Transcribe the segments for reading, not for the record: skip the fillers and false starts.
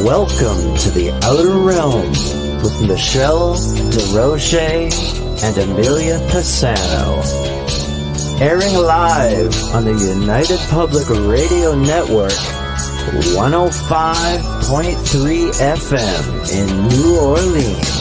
Welcome to the Outer Realm with Michelle Desrochers and Amelia Pisano. Airing live on the United Public Radio Network, 105.3 FM in New Orleans.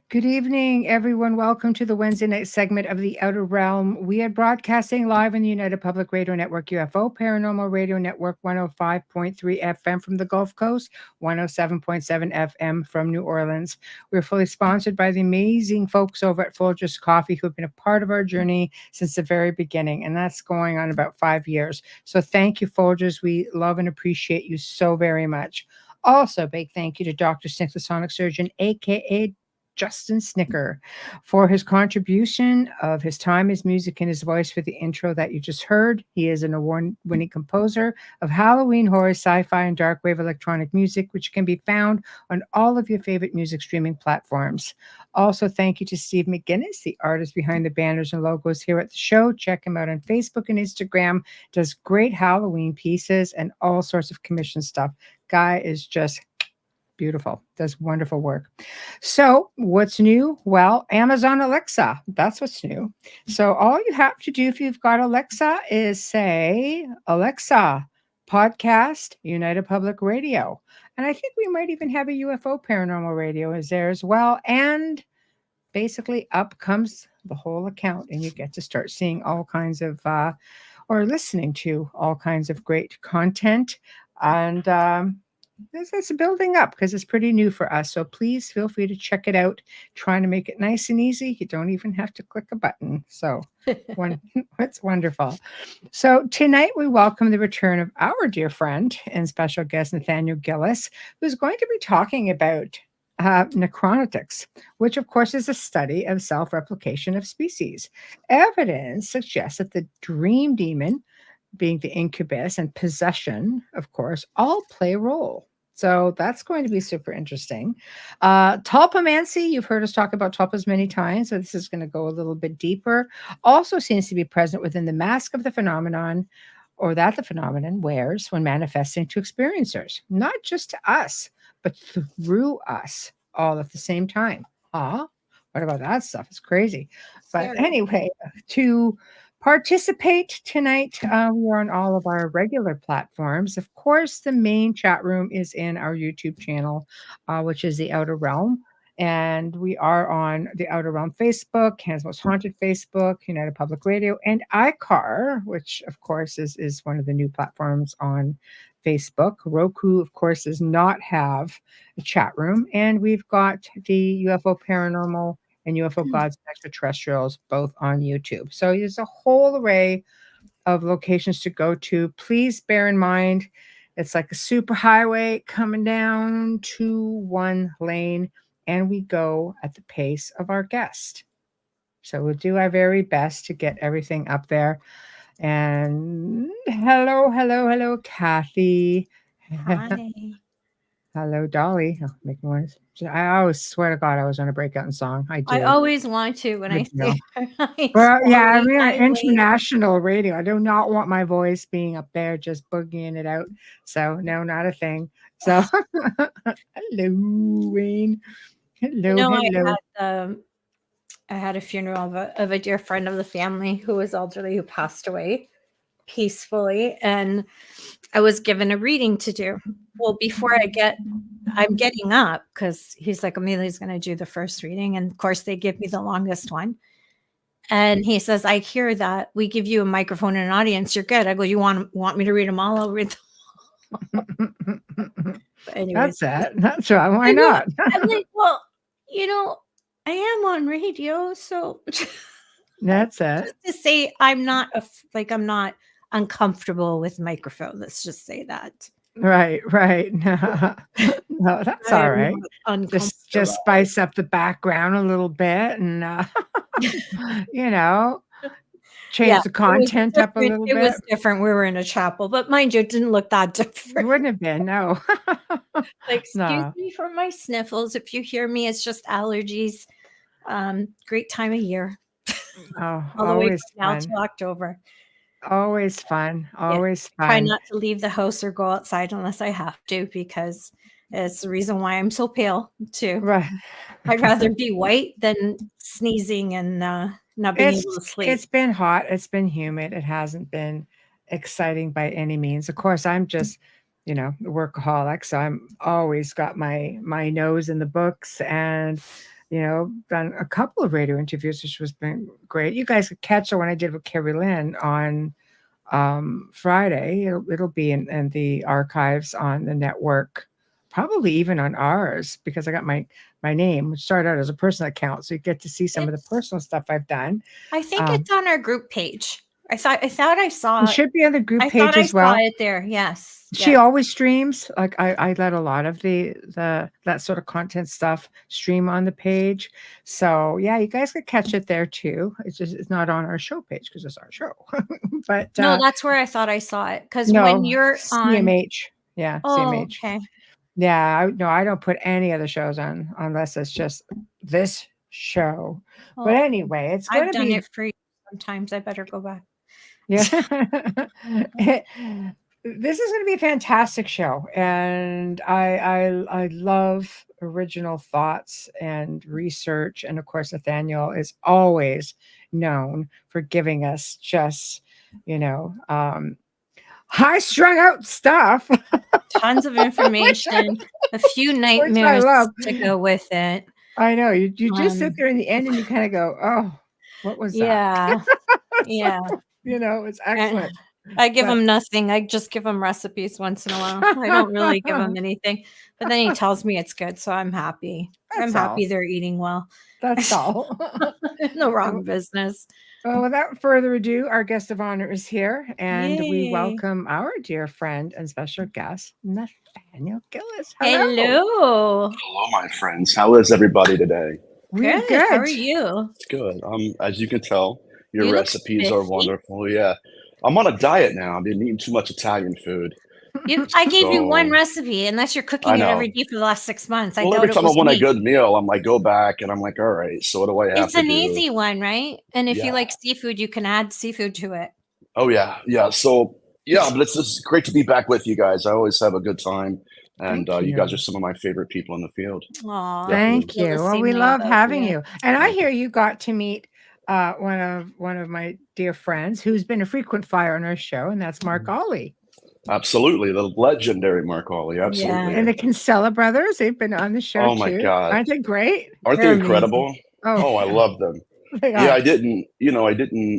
Good evening, everyone. Welcome to the Wednesday night segment of The Outer Realm. We are broadcasting live on the United Public Radio Network, UFO Paranormal Radio Network, 105.3 FM from the Gulf Coast, 107.7 FM from New Orleans. We're fully sponsored by the amazing folks over at Folgers Coffee who have been a part of our journey since the very beginning, and that's going on about 5 years. So thank you, Folgers. We love and appreciate you so very much. Also, big thank you to Dr. Snick, the sonic surgeon, a.k.a. Justin Snicker, for his contribution of his time, his music, and his voice for the intro that you just heard. He is an award-winning composer of Halloween, horror, sci-fi, and dark wave electronic music, which can be found on all of your favorite music streaming platforms. Also, thank you to Steve McGinnis, the artist behind the banners and logos here at the show. Check him out on Facebook and Instagram. Does great Halloween pieces and all sorts of commission stuff. Guy is just beautiful. Does wonderful work. So what's new? Well, Amazon Alexa. That's what's new. So all you have to do if you've got Alexa is say, Alexa, podcast United Public Radio. And I think we might even have a UFO Paranormal Radio is there as well. And basically up comes the whole account and you get to start seeing all kinds of, or listening to all kinds of great content. And, it's building up because it's pretty new for us. So please feel free to check it out. Trying to make it nice and easy. You don't even have to click a button. So it's wonderful. So tonight we welcome the return of our dear friend and special guest, Nathaniel Gillis, who's going to be talking about Necronetics, which of course is a study of self-replication of species. Evidence suggests that the dream demon, being the incubus, and possession, of course, all play a role. So that's going to be super interesting. Tulpamancy, you've heard us talk about tulpas many times, so this is going to go a little bit deeper. Also seems to be present within the mask of the phenomenon, or that the phenomenon wears when manifesting to experiencers, not just to us, but through us all at the same time. What about that stuff? It's crazy. But anyway, to participate tonight, we're on all of our regular platforms. Of course, the main chat room is in our YouTube channel, which is The Outer Realm. And we are on The Outer Realm Facebook, Canada's Most Haunted Facebook, United Public Radio, and iCar, which, of course, is one of the new platforms on Facebook. Roku, of course, does not have a chat room. And we've got the UFO Paranormal and UFO Gods and Extraterrestrials, both on YouTube. So there's a whole array of locations to go to. Please bear in mind, it's like a super highway coming down to one lane, and we go at the pace of our guest. So we'll do our very best to get everything up there. And hello, Kathy. Hi. Hello, Dolly. Oh, make noise. I always swear to God I was going to break out in song. I do. I always want to when I say well, yeah, I'm on international radio. I do not want my voice being up there just boogieing it out. So no, not a thing. So hello, Wayne. Hello, hello. I had a funeral of a dear friend of the family who was elderly, who passed away peacefully, and I was given a reading to do. Well, before I'm getting up because he's like, Amelia's going to do the first reading. And of course they give me the longest one. And he says, I hear that we give you a microphone and an audience. You're good. I go, you want me to read them all? I'll read them all. Anyways, that's right. Why not? I'm like, well, I am on radio. So that's it. Just to say I'm not uncomfortable with microphone. Let's just say that. Right. No, that's all right. Just just spice up the background a little bit and, you know, change the content up a little bit. It was different. We were in a chapel, but mind you, it didn't look that It different. wouldn't have been, no. Excuse No. me for my sniffles. If you hear me, it's just allergies. Great time of year. Oh, All the way always from now fun. till October. Always fun. Always Try fun. not to leave the house or go outside unless I have to, because it's the reason why I'm so pale too. Right. I'd rather be white than sneezing and not being able to sleep. It's been hot. It's been humid. It hasn't been exciting by any means. Of course, I'm just, a workaholic, so I'm always got my nose in the books, and done a couple of radio interviews, which was been great. You guys could catch it when I did with Carrie Lynn on Friday. It'll be in the archives on the network, probably even on ours, because I got my name, which started out as a personal account, so you get to see some of the personal stuff I've done. I think it's on our group page. I thought I saw it should be on the group page as well. I saw it there. Yes. She always streams. Like I let a lot of the that sort of content stuff stream on the page. So yeah, you guys could catch it there too. It's not on our show page because it's our show. But no, that's where I thought I saw it. Because when you're on CMH, yeah, CMH. Okay. Yeah, I don't put any other shows on unless it's just this show. Well, but anyway, it's going to be. I've done it for you. Sometimes I better go back. Yeah. This is going to be a fantastic show, and I love original thoughts and research, and of course Nathaniel is always known for giving us just high strung out stuff. Tons of information, a few nightmares to go with it. I know. You just sit there in the end and you kind of go, oh, what was that? Yeah. It's excellent. I give him nothing. I just give him recipes once in a while. I don't really give him anything. But then he tells me it's good, so I'm happy. I'm happy they're eating well. That's all. No wrong business. Well, without further ado, our guest of honor is here, and we welcome our dear friend and special guest, Nathaniel Gillis. Hello. Hello, my friends. How is everybody today? We're good. How are you? It's good. As you can tell, your recipes are wonderful. Yeah. I'm on a diet now. I've been eating too much Italian food. I gave you one recipe, unless you're cooking it every day for the last 6 months. Every time I want a good meal, I'm like, go back, and I'm like, all right, so what do I have to do? It's an easy one, right? And if you like seafood, you can add seafood to it. Oh, yeah. Yeah. So, but it's just great to be back with you guys. I always have a good time. And you guys are some of my favorite people in the field. Aw, thank you. Well, we love having you. And I hear you got to meet one of my dear friends who's been a frequent flyer on our show, and that's Mark Ollie. Absolutely, the legendary Mark Ollie. Absolutely, and the Kinsella brothers. They've been on the show. Oh my God, aren't they great? Aren't they incredible? Oh, I love them. Yeah, I didn't.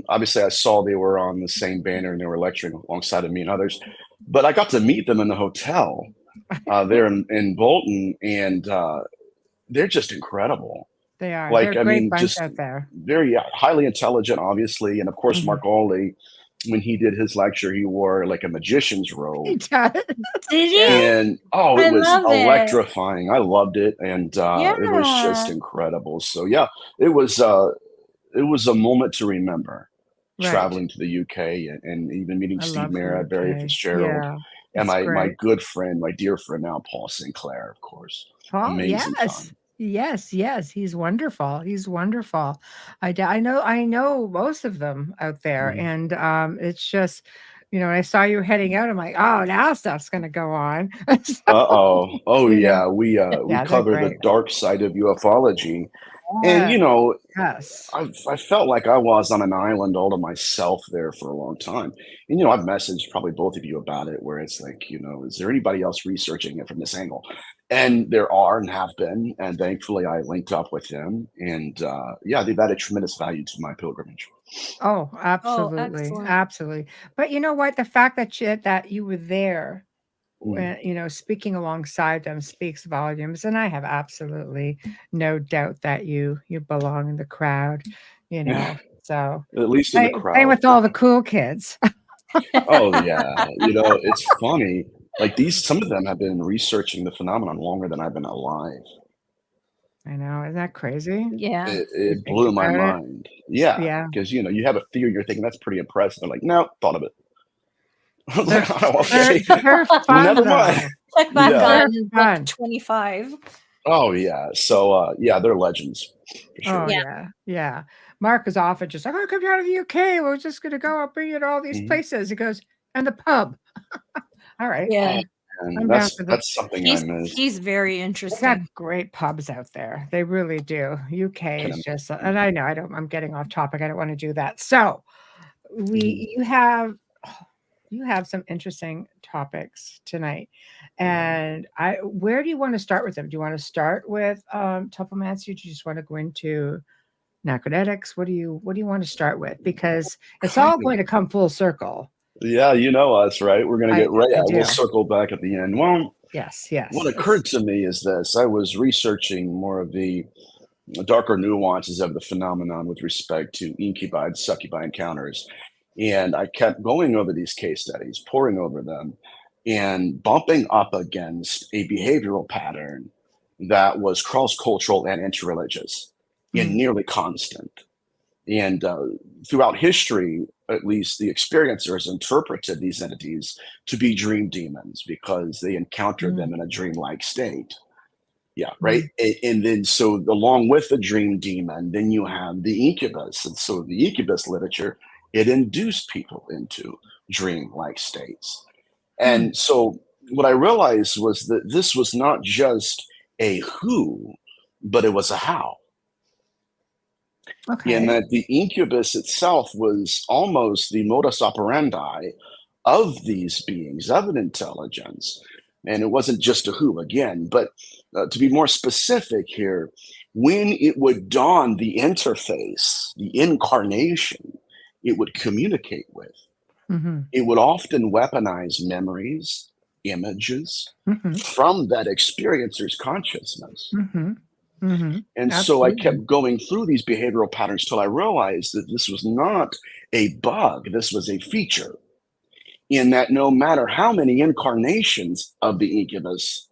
Obviously, I saw they were on the same banner and they were lecturing alongside of me and others, but I got to meet them in the hotel there in Bolton, and they're just incredible. They are. Like, they're a great bunch just out there. Very highly intelligent, obviously, and of course, Mark Ollie. When he did his lecture, he wore like a magician's robe. He does. Did he? And it was electrifying. I loved it, and it was just incredible. So yeah, it was a moment to remember. Traveling to the UK and even meeting Steve Mara, Barry Fitzgerald, and my good friend, my dear friend now, Paul Sinclair, of course. Paul, amazing time. Yes, he's wonderful. He's wonderful. I know most of them out there, and it's just, I saw you heading out. I'm like, oh, now stuff's gonna go on. Yeah, we cover the dark side of ufology, and I felt like I was on an island all to myself there for a long time. And I've messaged probably both of you about it, where it's like, is there anybody else researching it from this angle? And there are and have been, and thankfully I linked up with them, and they've added tremendous value to my pilgrimage. Oh, absolutely, absolutely. But you know what? The fact that you were there, speaking alongside them speaks volumes, and I have absolutely no doubt that you belong in the crowd. So at least in the crowd, and with all the cool kids. Oh yeah, it's funny. Like some of them have been researching the phenomenon longer than I've been alive. I know. Isn't that crazy? Yeah. It blew my mind. Yeah. Because, you have a theory, you're thinking, that's pretty impressive. They're like, no, thought of it. I was like, oh, okay. They're fun, Never mind. Check back on book 25. Oh, yeah. So, they're legends. For sure. Oh, yeah. Mark is often just like, oh, come down to the UK. We're just going to go up to all these places. He goes, and the pub. All right. Yeah. That's something I miss. He's very interesting. They got great pubs out there. They really do. UK is just, and I know I'm getting off topic. I don't want to do that. So you have some interesting topics tonight. And where do you want to start with them? Do you want to start with Tulpamancy? Do you just want to go into Necronetics? What do you want to start with? Because it's all going to come full circle. Yeah, you know us, right? We're going to get right out. We'll circle back at the end. Well, yes. What occurred to me is this. I was researching more of the darker nuances of the phenomenon with respect to incubi and succubi encounters. And I kept going over these case studies, poring over them, and bumping up against a behavioral pattern that was cross-cultural and interreligious and nearly constant. And throughout history, at least the experiencers interpreted these entities to be dream demons because they encountered them in a dreamlike state. Yeah, right. And then so along with the dream demon, then you have the incubus. And so the incubus literature, it induced people into dream-like states. And so what I realized was that this was not just a who, but it was a how. Okay. And that the incubus itself was almost the modus operandi of these beings, of an intelligence. And it wasn't just a who again, but to be more specific here, when it would dawn the interface, the incarnation, it would communicate with. It would often weaponize memories, images from that experiencer's consciousness. And so I kept going through these behavioral patterns till I realized that this was not a bug, this was a feature. In that no matter how many incarnations of the incubus,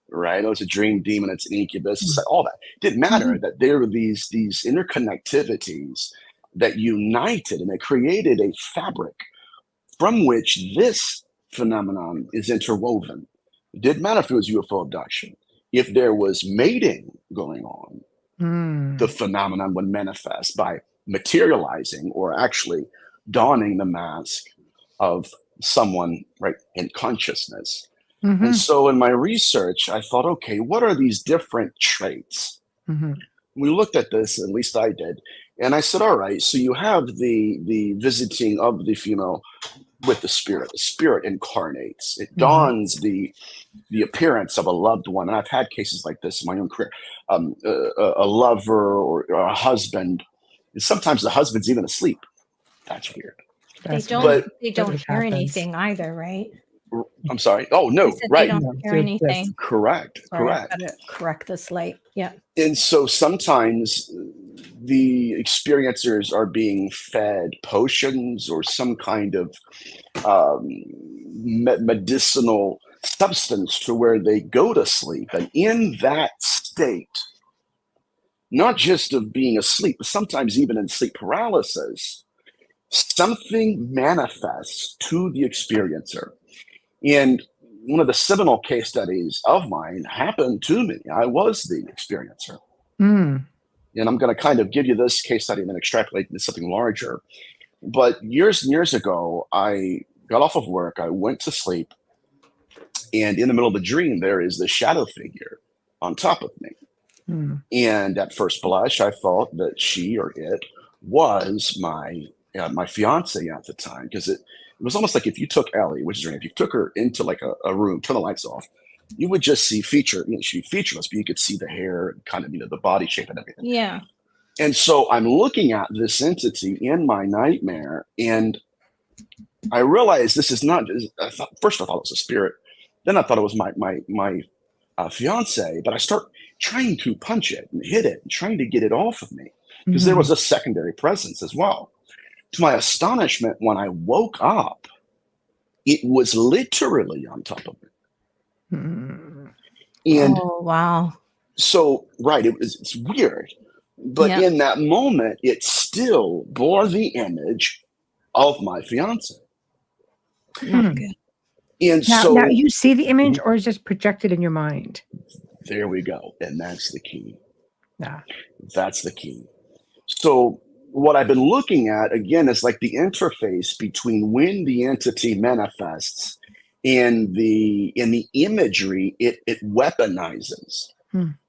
right? Oh, it's a dream demon, it's an incubus, it's like all that. It didn't matter that there were these interconnectivities that united and it created a fabric from which this phenomenon is interwoven. It didn't matter if it was UFO abduction. If there was mating going on, the phenomenon would manifest by materializing or actually donning the mask of someone right in consciousness. And so in my research, I thought, okay, what are these different traits? We looked at this, at least I did, and I said, all right, so you have the visiting of the female with the spirit. The spirit incarnates. It dawns the appearance of a loved one. And I've had cases like this in my own career. A lover or a husband. And sometimes the husband's even asleep. That's weird. They don't hear anything either, right? I'm sorry. Oh, no, right. They don't hear anything. Correct. I've got to correct this light. Yeah. And so sometimes the experiencers are being fed potions or some kind of medicinal substance to where they go to sleep. And in that state, not just of being asleep, but sometimes even in sleep paralysis, something manifests to the experiencer. And one of the seminal case studies of mine happened to me. I was the experiencer. And I'm going to kind of give you this case study and then extrapolate into something larger. But years and years ago, I got off of work. I went to sleep. And in the middle of the dream, there is this shadow figure on top of me. And at first blush, I thought that she or it was my fiance at the time, because it was almost like if you took Ellie, which is her name, if you took her into like a room, turn the lights off, you would just see she'd be featureless, but you could see the hair and kind of, the body shape and everything. Yeah. And so I'm looking at this entity in my nightmare, and I realized this is not, first I thought it was a spirit. Then I thought it was my fiance, but I start trying to punch it and hit it and trying to get it off of me because there was a secondary presence as well. To my astonishment, when I woke up, it was literally on top of me. And oh, wow. So, right, it's weird. But in that moment, it still bore the image of my fiance. Not good. And now you see the image, or is it just projected in your mind? There we go. And that's the key. Yeah. That's the key. So what I've been looking at, again, is like the interface between when the entity manifests and the imagery it weaponizes.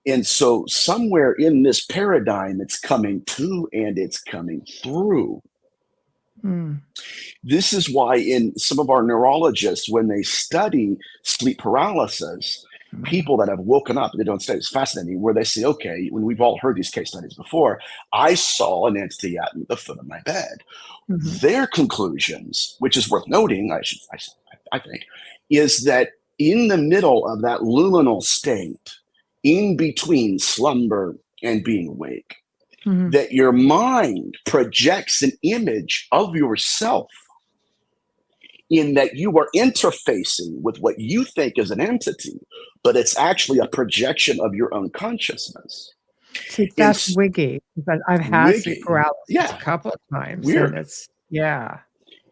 And so somewhere in this paradigm, it's coming to and it's coming through. This is why in some of our neurologists, when they study sleep paralysis, people that have woken up, they don't study, it's fascinating, where they say, okay, when we've all heard these case studies before, I saw an entity at the foot of my bed. Their conclusions, which is worth noting, I think, is that in the middle of that luminal state, in between slumber and being awake, that your mind projects an image of yourself, in that you are interfacing with what you think is an entity, but it's actually a projection of your own consciousness. See, that's wiggy, because I've had sleep paralysis a couple of times. Weird. And it's,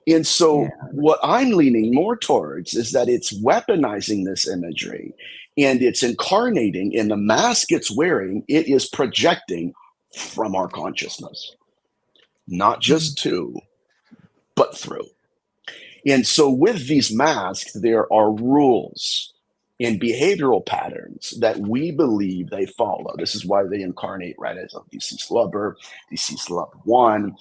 And so what I'm leaning more towards is that it's weaponizing this imagery, and it's incarnating in the mask it's wearing. It is projecting from our consciousness, not just to, but through. And so with these masks, there are rules and behavioral patterns that we believe they follow. This is why they incarnate, right, as a deceased lover, deceased loved one.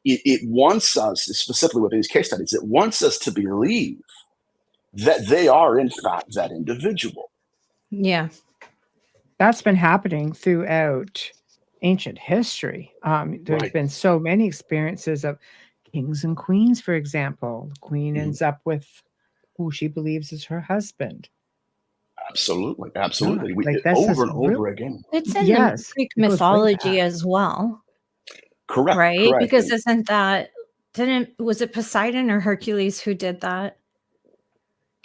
It wants us, specifically with these case studies, it wants us to believe that they are, in fact, that individual. Yeah. That's been happening throughout ancient history. There's been so many experiences of kings and queens, for example. The queen ends up with who she believes is her husband. Absolutely. Like over and over again. It's in the Greek mythology as well. Correct. Right? Because isn't that, was it Poseidon or Hercules who did that?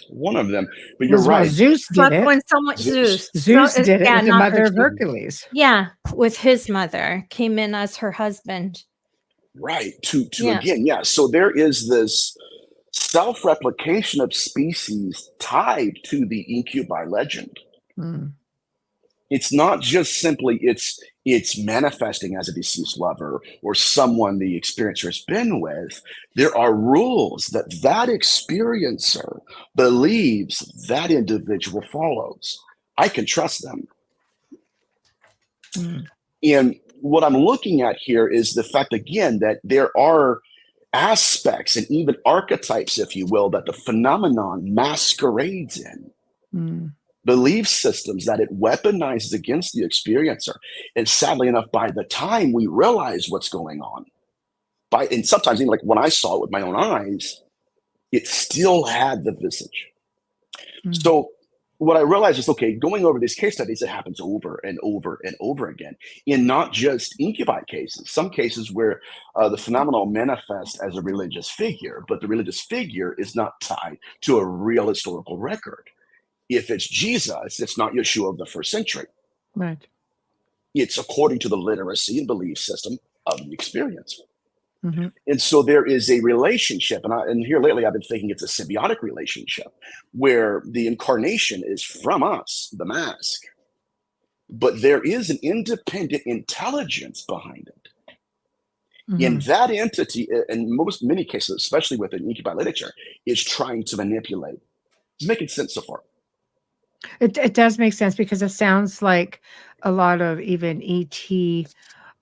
One of them, but you're right. Zeus did it. When Zeus did it with the mother of Hercules. Yeah, with his mother, came in as her husband. Right. To again, so there is this self-replication of species tied to the incubi legend. It's not just simply it's manifesting as a deceased lover or someone the experiencer has been with. There are rules that experiencer believes that individual follows. I can trust them. And what I'm looking at here is the fact, again, that there are aspects and even archetypes, if you will, that the phenomenon masquerades in. Belief systems that it weaponizes against the experiencer. And sadly enough, by the time we realize what's going on, and sometimes even like when I saw it with my own eyes, it still had the visage. So what I realized is, okay, going over these case studies, it happens over and over and over again, in not just incubi cases, some cases where the phenomenon manifests as a religious figure, but the religious figure is not tied to a real historical record. If it's Jesus, it's not Yeshua of the first century. Right. It's according to the literacy and belief system of the experiencer. And so there is a relationship, and here lately I've been thinking it's a symbiotic relationship where the incarnation is from us, the mask, but there is an independent intelligence behind it. And that entity, in many cases, especially within incubi literature, is trying to manipulate. It's making sense so far. It does make sense, because it sounds like a lot of even ET,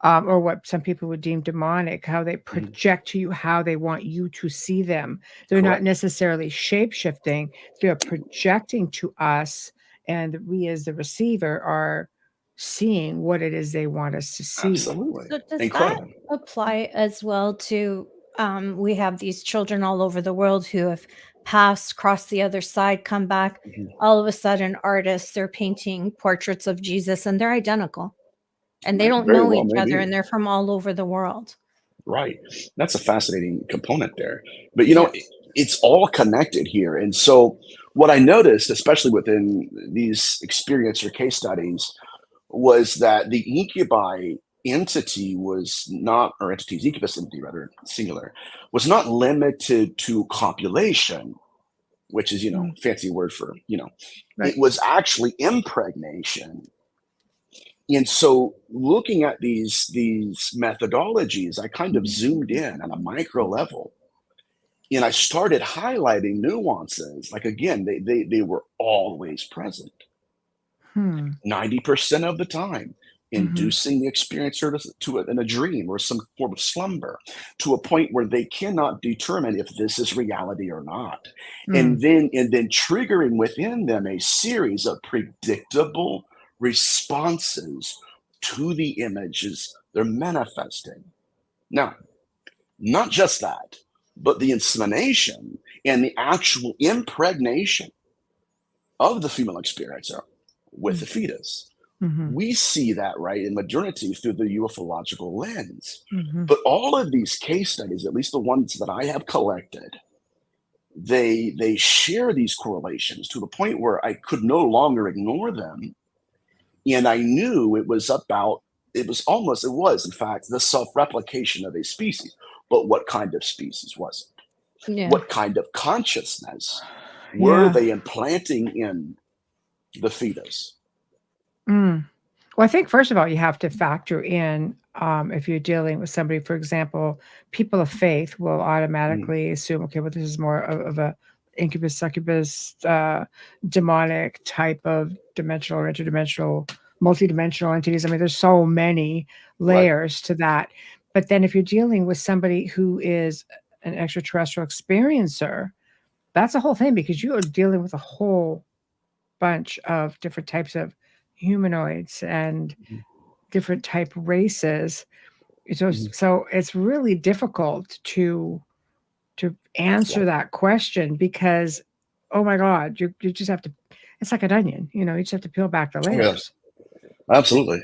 or what some people would deem demonic, how they project to you how they want you to see them. They're not necessarily shape-shifting. They're projecting to us, and we as the receiver are seeing what it is they want us to see. Absolutely. So does that apply as well to, we have these children all over the world who have passed, crossed the other side, come back. All of a sudden, artists are painting portraits of Jesus, and they're identical. And they don't know each other, and they're from all over the world. Right. That's a fascinating component there. But, it's all connected here. And so what I noticed, especially within these experiencer case studies, was that the incubi entity was not, or entities, incubus entity rather, singular, was not limited to copulation, which is, fancy word for, Right. it was actually impregnation. And so looking at these methodologies, I kind of zoomed in on a micro level, and I started highlighting nuances. Like, again, they were always present. 90% of the time, inducing the experiencer in a dream or some form of slumber to a point where they cannot determine if this is reality or not. And then triggering within them a series of predictable responses to the images they're manifesting. Now, not just that, but the insemination and the actual impregnation of the female experiencer with the fetus. We see that, right, in modernity through the ufological lens. But all of these case studies, at least the ones that I have collected, they share these correlations to the point where I could no longer ignore them. And I knew it was, in fact, the self-replication of a species. But what kind of species was it? Yeah. What kind of consciousness were they implanting in the fetus? Well, I think, first of all, you have to factor in, if you're dealing with somebody, for example, people of faith will automatically assume, okay, well, this is more of a incubus, succubus, demonic type of dimensional or interdimensional, multidimensional entities. I mean, there's so many layers to that. But then if you're dealing with somebody who is an extraterrestrial experiencer, that's a whole thing, because you are dealing with a whole bunch of different types of humanoids and different type races. So it's really difficult to answer that question, because, oh my God, you just have to, it's like an onion, you just have to peel back the layers. Absolutely.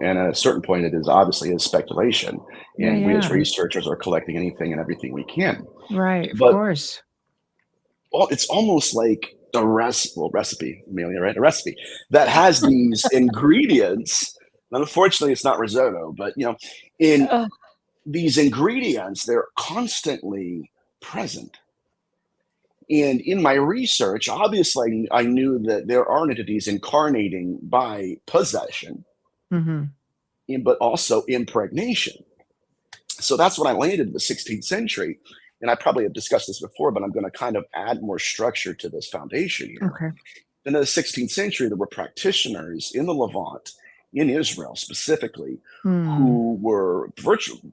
And at a certain point, it is obviously speculation. And we as researchers are collecting anything and everything we can. Right, of But, course. Well, it's almost like a recipe, Amelia, right? A recipe that has these ingredients. Unfortunately, it's not risotto, but in these ingredients, they're constantly present. And in my research, obviously, I knew that there are entities incarnating by possession, but also impregnation. So that's when I landed in the 16th century. And I probably have discussed this before, but I'm going to kind of add more structure to this foundation here. Okay. In the 16th century, there were practitioners in the Levant, in Israel specifically, who were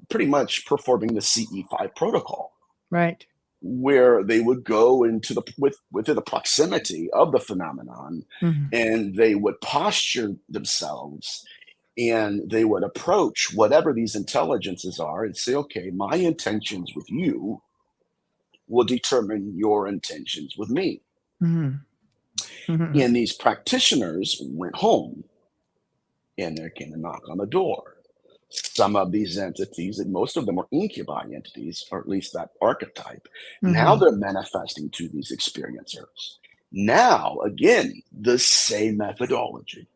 pretty much performing the CE5 protocol. Right. Where they would go into within the proximity of the phenomenon, and they would posture themselves, and they would approach whatever these intelligences are and say, okay, my intentions with you will determine your intentions with me. And these practitioners went home, and there came a knock on the door. Some of these entities, and most of them are incubi entities, or at least that archetype. Now they're manifesting to these experiencers. Now, again, the same methodology,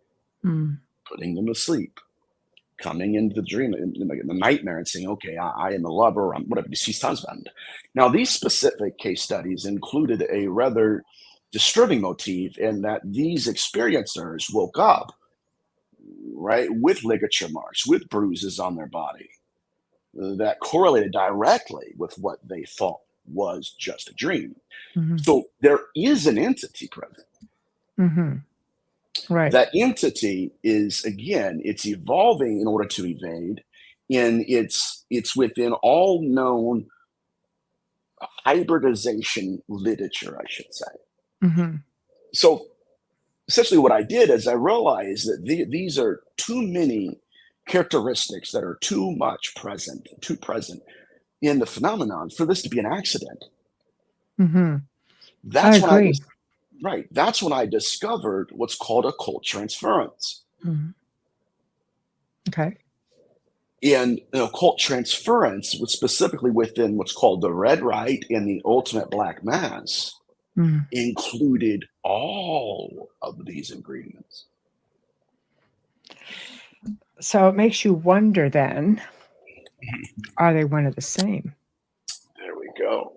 putting them to sleep, coming into the dream, in the nightmare, and saying, okay, I am a lover, I'm whatever, deceased husband. Now, these specific case studies included a rather disturbing motif in that these experiencers woke up, right, with ligature marks, with bruises on their body that correlated directly with what they thought was just a dream. So there is an entity present. Right. That entity is, again, it's evolving in order to evade, and it's within all known hybridization literature, I should say. So essentially what I did is I realized that these are too many characteristics that are too present in the phenomenon for this to be an accident. That's I agree. That's when I discovered what's called occult transference. Okay. And occult transference was specifically within what's called the red rite and the ultimate black mass, included all of these ingredients. So it makes you wonder then, are they one of the same? There we go.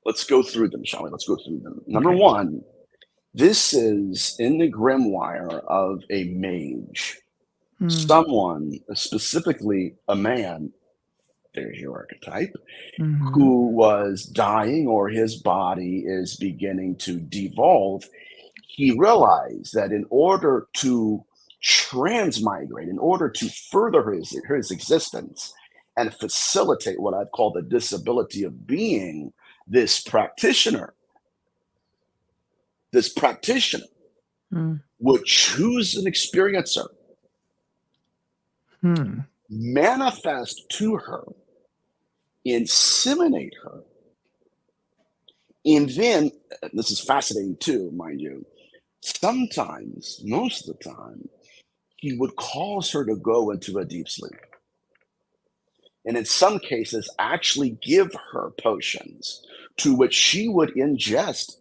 Let's go through them, shall we? Let's go through them. Number one, this is in the grimoire of a mage. Someone, specifically a man, there's your archetype, who was dying or his body is beginning to devolve. He realized that in order to transmigrate, in order to further his existence and facilitate what I've called the disability of being, this practitioner would choose an experiencer, manifest to her, inseminate her, and then, this is fascinating too, mind you, sometimes, most of the time, he would cause her to go into a deep sleep. And in some cases, actually give her potions to which she would ingest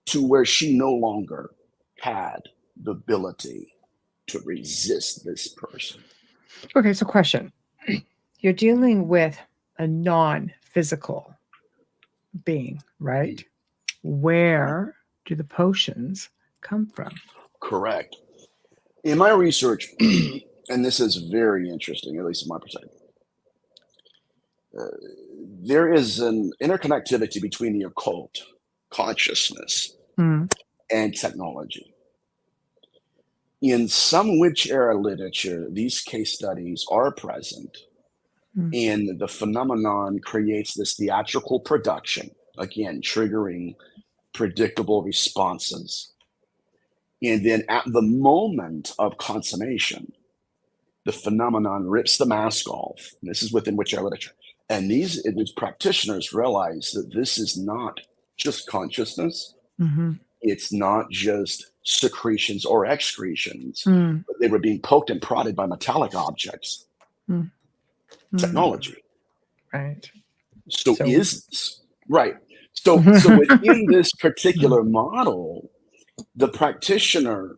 to where she no longer had the ability to resist this person. Okay, so question. You're dealing with a non-physical being, right? Where do the potions come from? Correct. In my research, and this is very interesting, at least in my perspective, there is an interconnectivity between the occult, consciousness, and technology. In some Witch era literature, these case studies are present, and the phenomenon creates this theatrical production, again, triggering predictable responses. And then at the moment of consummation, the phenomenon rips the mask off. And this is within Witch era literature. And these practitioners realize that this is not just consciousness. It's not just secretions or excretions, but they were being poked and prodded by metallic objects. Technology. Right. So within this particular model, the practitioner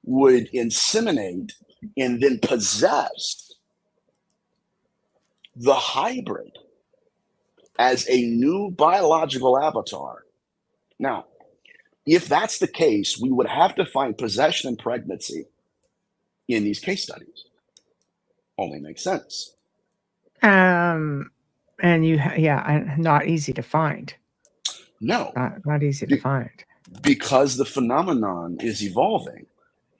would inseminate and then possess the hybrid as a new biological avatar. Now, if that's the case, we would have to find possession and pregnancy in these case studies. Only makes sense. And not easy to find. No. Not easy to find. Because the phenomenon is evolving.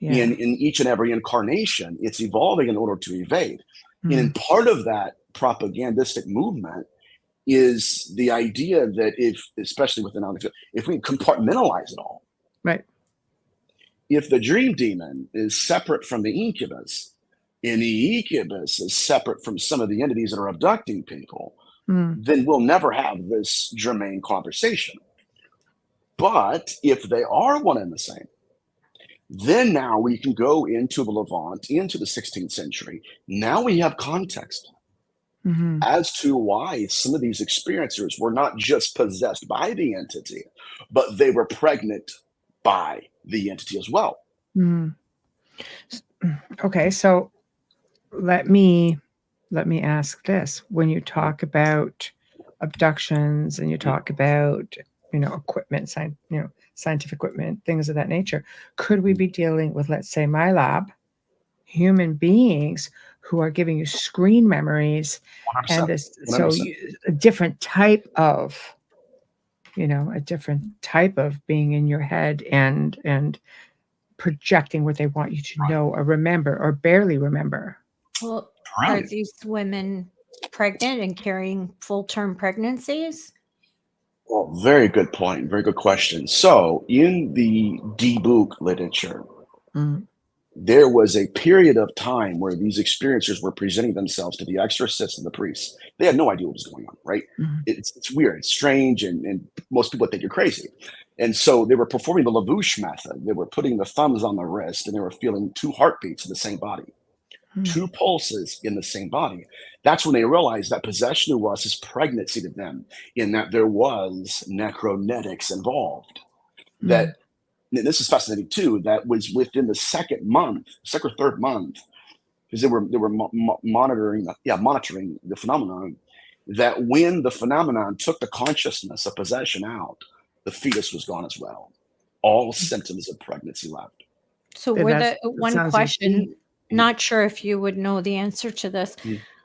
In each and every incarnation, it's evolving in order to evade. And part of that propagandistic movement is the idea that especially within if we compartmentalize it all, right? If the dream demon is separate from the incubus, and the incubus is separate from some of the entities that are abducting people, then we'll never have this germane conversation. But if they are one and the same, then now we can go into the Levant, into the 16th century. Now we have context as to why some of these experiencers were not just possessed by the entity, but they were pregnant by the entity as well. Okay, so let me ask this. When you talk about abductions and you talk about, equipment, scientific equipment, things of that nature, could we be dealing with, let's say, my lab, human beings who are giving you screen memories 100%. and this, so a different type of, being in your head and projecting what they want you to know or remember or barely remember. Well, are these women pregnant and carrying full-term pregnancies? Well, very good point. Very good question. So in the D-Book literature, there was a period of time where these experiencers were presenting themselves to the exorcists and the priests. They had no idea what was going on, right? It's weird. It's strange. And most people think you're crazy. And so they were performing the Lavouche method. They were putting the thumbs on the wrist and they were feeling 2 heartbeats in the same body, 2 pulses in the same body. That's when they realized that possession was his pregnancy to them, in that there was necronetics involved. That and this is fascinating too, that was within the second or third month, because they were monitoring the phenomenon, that when the phenomenon took the consciousness of possession out, the fetus was gone as well. All symptoms of pregnancy left. So one question, not sure if you would know the answer to this.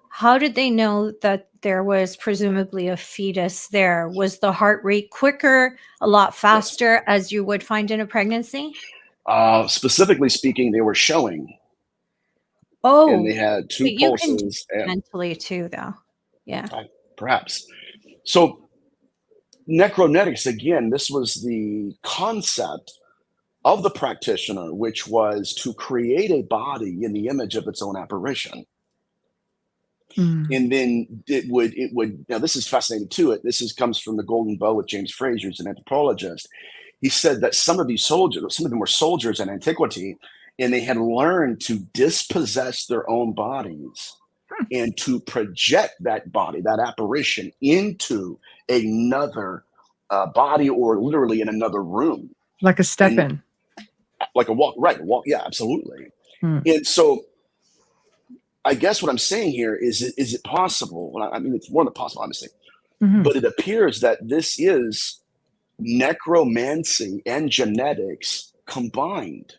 How did they know that there was presumably a fetus there? Was the heart rate quicker, a lot faster, as you would find in a pregnancy? Specifically speaking, they were showing. Oh, and they had two pulses. You can mentally too, though. Yeah. Perhaps. So Necronetics, again, this was the concept of the practitioner, which was to create a body in the image of its own apparition. And then it would, now this is fascinating too. Comes from the Golden Bow with James Fraser, who's an anthropologist. He said that some of them were soldiers in antiquity, and they had learned to dispossess their own bodies and to project that body, that apparition, into another body, or literally in another room. Like a step-in. Like a walk, right? Walk, yeah, absolutely. And so I guess what I'm saying here is it possible? Well, I mean, it's more than possible, obviously. But it appears that this is necromancy and genetics combined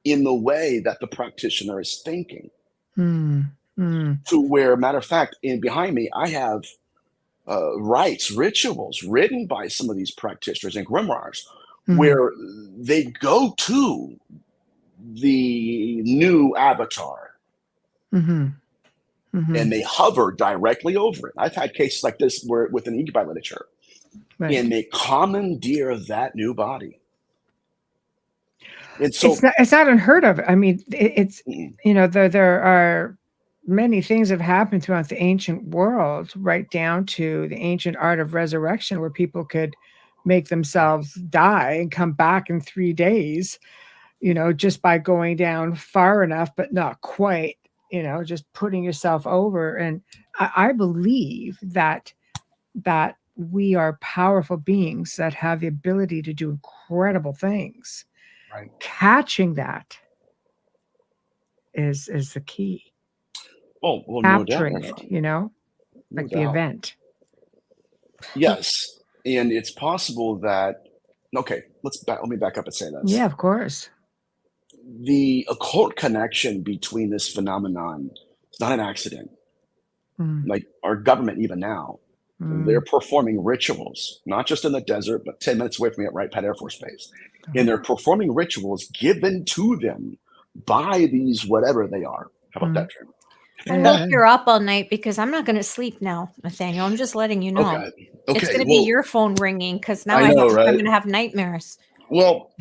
in the way that the practitioner is thinking. To where, matter of fact, behind me, I have rites, rituals written by some of these practitioners and grimoires, where they go to the new avatar. And they hover directly over it. I've had cases like this where with an incubi literature, and they commandeer that new body. And so it's not unheard of. I mean, it's there are many things have happened throughout the ancient world, right down to the ancient art of resurrection, where people could make themselves die and come back in 3 days, just by going down far enough, but not quite. Just putting yourself over. And I believe that we are powerful beings that have the ability to do incredible things. Right. Catching that is the key. Oh, well, capturing no doubt, it, like the event. Yes. And it's possible that, okay, let me back up and say this. Yeah, of course. The occult connection between this phenomenon is not an accident. Like our government, even now, they're performing rituals, not just in the desert, but 10 minutes away from me at Wright Pat Air Force Base. And they're performing rituals given to them by these whatever they are. How about that term? I hope you're up all night, because I'm not going to sleep now, Nathaniel. I'm just letting you know. Okay. It's going to be your phone ringing, because now I'm going to have nightmares. Well,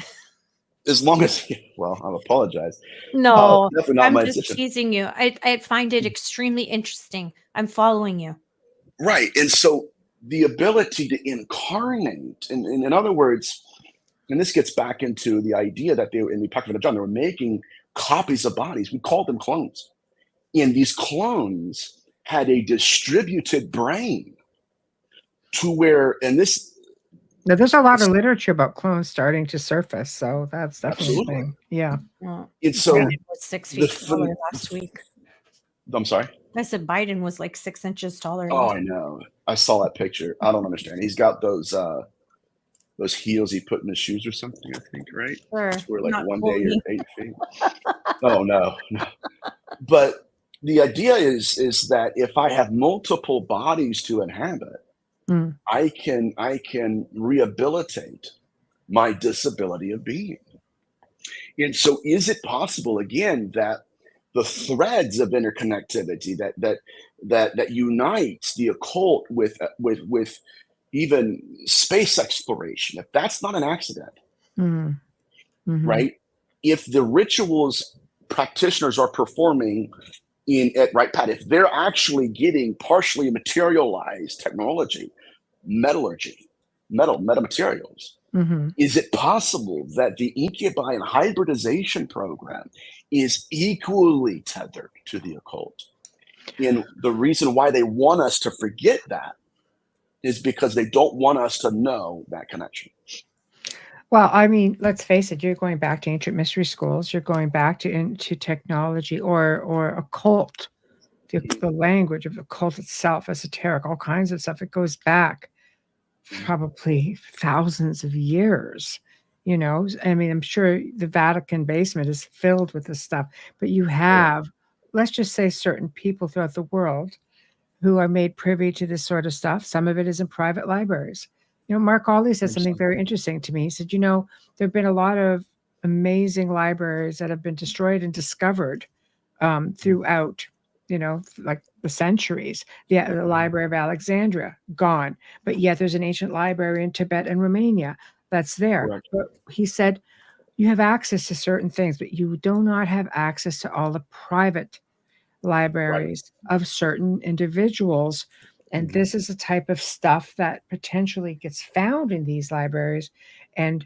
as long as, I apologize. No, I'm just teasing you. I find it extremely interesting. I'm following you. Right. And so the ability to incarnate, and in other words, and this gets back into the idea that they were in the Apocrypha of John, they were making copies of bodies. We called them clones. And these clones had a distributed brain to where, now, there's a lot of literature about clones starting to surface, so that's definitely a thing. Yeah. And so Biden was 6 feet taller last week. I'm sorry? I said Biden was like 6 inches taller. Oh, I know. I saw that picture. I don't understand. He's got those heels he put in his shoes or something, I think, right? Sure. Where like one day you're 8 feet. Oh, no. But the idea is that if I have multiple bodies to inhabit, I can rehabilitate my disability of being. And so is it possible, again, that the threads of interconnectivity that unites the occult with even space exploration, if that's not an accident, right? If the rituals practitioners are performing at Wright Pat, if they're actually getting partially materialized technology, metallurgy, metamaterials, is it possible that the incubi and hybridization program is equally tethered to the occult? And the reason why they want us to forget that is because they don't want us to know that connection. Well, I mean, let's face it, you're going back to ancient mystery schools, you're going back to into technology or occult, the language of occult itself, esoteric, all kinds of stuff. It goes back probably thousands of years. I mean, I'm sure the Vatican basement is filled with this stuff, but you have, let's just say, certain people throughout the world who are made privy to this sort of stuff. Some of it is in private libraries. Mark Awley said something very interesting to me. He said, there have been a lot of amazing libraries that have been destroyed and discovered throughout, like the centuries. The Library of Alexandria, gone. But yet there's an ancient library in Tibet and Romania that's there. Correct. But he said, you have access to certain things, but you do not have access to all the private libraries of certain individuals. And this is a type of stuff that potentially gets found in these libraries and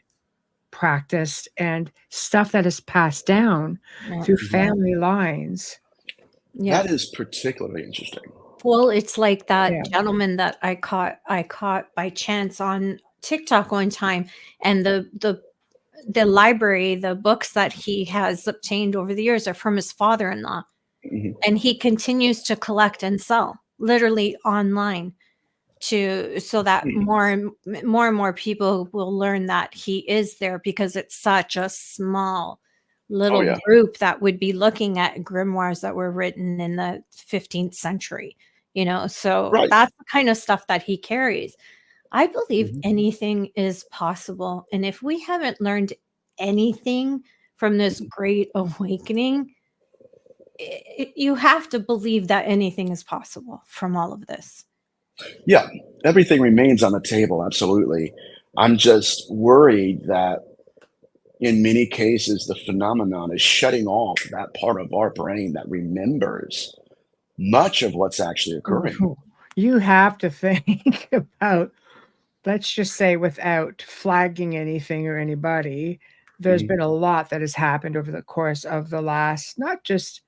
practiced, and stuff that is passed down through family lines. That is particularly interesting. Well, it's like that gentleman that I caught by chance on TikTok one time, and the library, the books that he has obtained over the years are from his father-in-law. And he continues to collect and sell literally online so that more and more people will learn that he is there, because it's such a small little group that would be looking at grimoires that were written in the 15th century, so that's the kind of stuff that he carries. I believe anything is possible. And if we haven't learned anything from this great awakening, you have to believe that anything is possible from all of this. Yeah, everything remains on the table. Absolutely. I'm just worried that in many cases, the phenomenon is shutting off that part of our brain that remembers much of what's actually occurring. You have to think about, let's just say, without flagging anything or anybody, there's been a lot that has happened over the course of the last, not just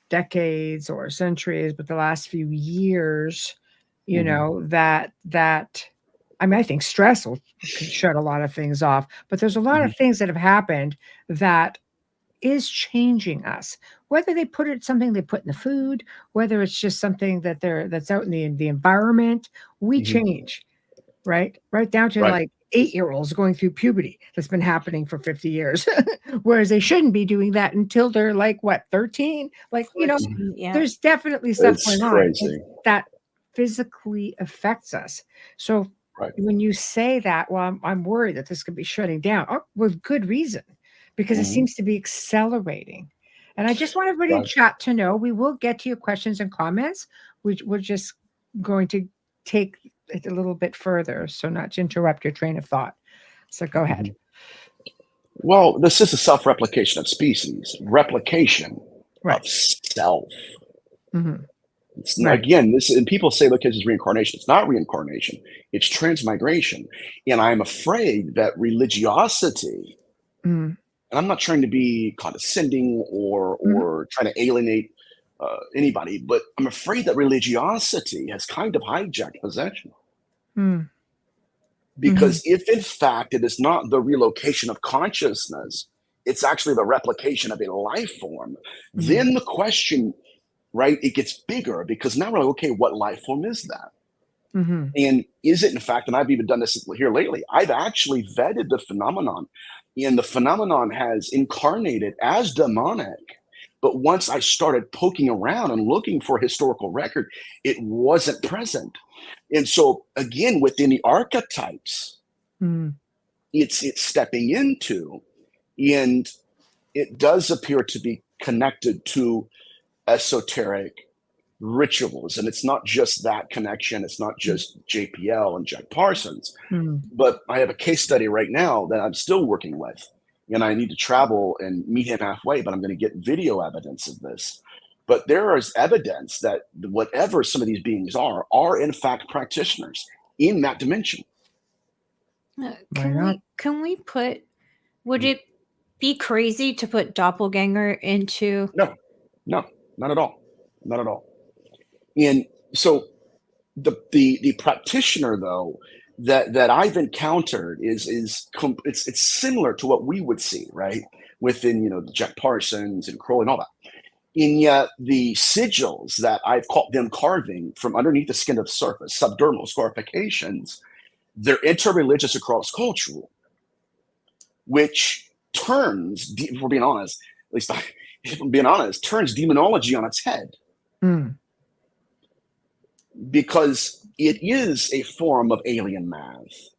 decades or centuries, but the last few years, that I mean, I think stress will shut a lot of things off, but there's a lot of things that have happened that is changing us. Whether they put it something they put in the food, whether it's just something that's out in the environment, we change, right down to like 8-year-olds going through puberty that's been happening for 50 years, whereas they shouldn't be doing that until they're like 13. Like, there's definitely stuff going on that physically affects us. So when you say that, well, I'm worried that this could be shutting down with good reason, because it seems to be accelerating. And I just want everybody in chat to know, we will get to your questions and comments. We're just going to take it a little bit further, so not to interrupt your train of thought. So go ahead. Well, this is a self-replication of species, replication of self. It's again, this, and people say, look, this is reincarnation. It's not reincarnation. It's transmigration. And I'm afraid that religiosity, and I'm not trying to be condescending or trying to alienate anybody, but I'm afraid that religiosity has kind of hijacked possession. Because if in fact it is not the relocation of consciousness, it's actually the replication of a life form, then the question, it gets bigger, because now we're like, okay, what life form is that? And is it in fact, and I've even done this here lately, I've actually vetted the phenomenon, and the phenomenon has incarnated as demonic. But once I started poking around and looking for a historical record, it wasn't present. And so again, within the archetypes, it's stepping into, and it does appear to be connected to esoteric rituals. And it's not just that connection. It's not just JPL and Jack Parsons, but I have a case study right now that I'm still working with. And I need to travel and meet him halfway, but I'm going to get video evidence of this. But there is evidence that whatever some of these beings are in fact practitioners in that dimension. Can we put, would it be crazy to put doppelganger into? No, not at all. Not at all. And so the practitioner, though, that I've encountered it's similar to what we would see, right, within Jack Parsons and Crowley and all that. And yet the sigils that I've caught them carving from underneath the skin of the surface, subdermal scarifications, they're interreligious or cross-cultural, which turns, if we're being honest, at least if I'm being honest, turns demonology on its head. Because it is a form of alien math.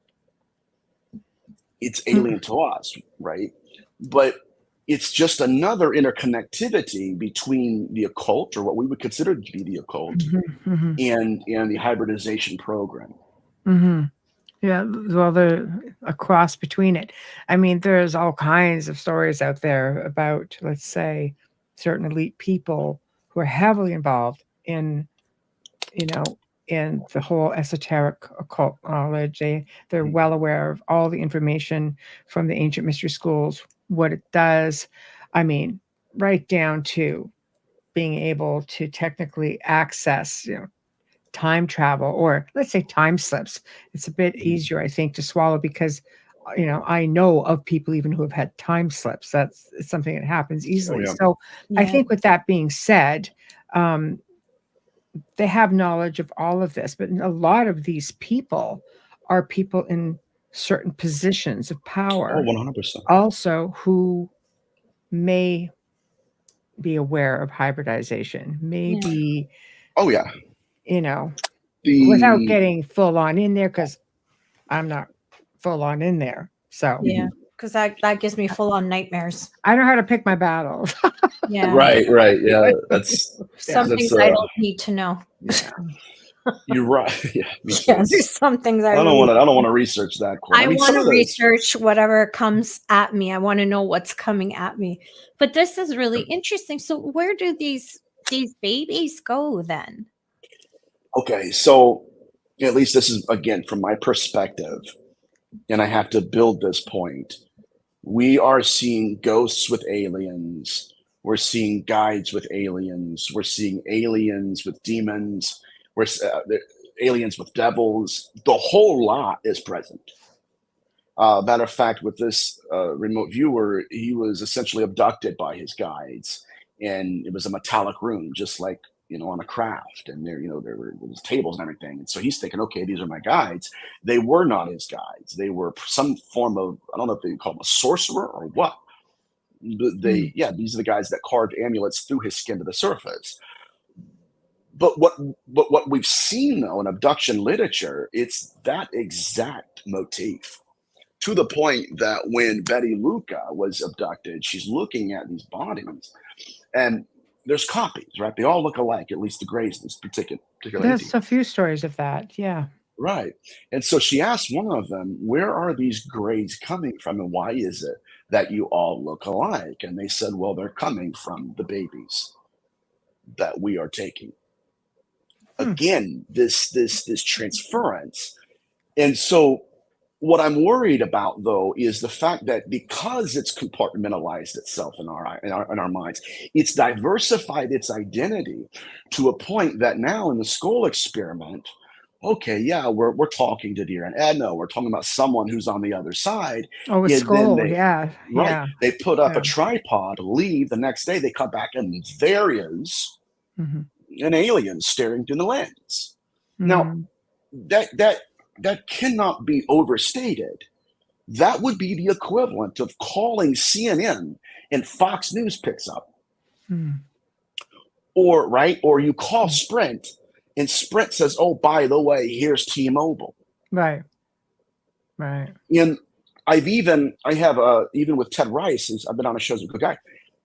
It's alien to us, right? But it's just another interconnectivity between the occult, or what we would consider to be the occult, and the hybridization program. Yeah, well, a cross between it. I mean, there's all kinds of stories out there about, let's say, certain elite people who are heavily involved in, in the whole esoteric occult knowledge. They're well aware of all the information from the ancient mystery schools, what it does. I mean, right down to being able to technically access, time travel, or let's say time slips. It's a bit easier, I think, to swallow because, I know of people even who have had time slips. That's something that happens easily. So I think with that being said, they have knowledge of all of this, but a lot of these people are people in certain positions of power. 100%. Also, who may be aware of hybridization, maybe. Oh yeah. Without getting full on in there, because I'm not full on in there. So yeah, because that gives me full on nightmares. I know how to pick my battles. Yeah. Right. Yeah. That's some things I don't need to know. Yeah. You're right. Yeah. There's some things I don't want to research that. I want to research whatever comes at me. I want to know what's coming at me. But this is really interesting. So where do these babies go then? Okay, so at least this is, again, from my perspective, and I have to build this point. We are seeing ghosts with aliens. We're seeing guides with aliens. We're seeing aliens with demons. We're aliens with devils. The whole lot is present. Matter of fact, with this remote viewer, he was essentially abducted by his guides, and it was a metallic room, just like on a craft, and there were tables and everything. And so he's thinking, okay, these are my guides. They were not his guides. They were some form of, I don't know if they call him a sorcerer or what. But these are the guys that carved amulets through his skin to the surface. But what we've seen though in abduction literature, it's that exact motif. To the point that when Betty Luca was abducted, she's looking at these bodies, and there's copies, right? They all look alike, at least the grays in this particular There's a few stories of that, yeah. Right. And so she asked one of them, where are these grays coming from, and why is it that you all look alike? And they said, well, they're coming from the babies that we are taking. Again, this transference. And so what I'm worried about, though, is the fact that because it's compartmentalized itself in our minds, it's diversified its identity to a point that now in the skull experiment, okay, yeah, we're talking to Dear and Edna. We're talking about someone who's on the other side. Oh, a skull, yeah. Right. Yeah. They put up a tripod, leave. The next day they come back, and there is an alien staring through the lens. Now, that cannot be overstated. That would be the equivalent of calling CNN and Fox News picks up. Or you call Sprint and Sprint says, oh, by the way, here's T-Mobile. Right. And I have even with Ted Rice, I've been on a show as a good guy.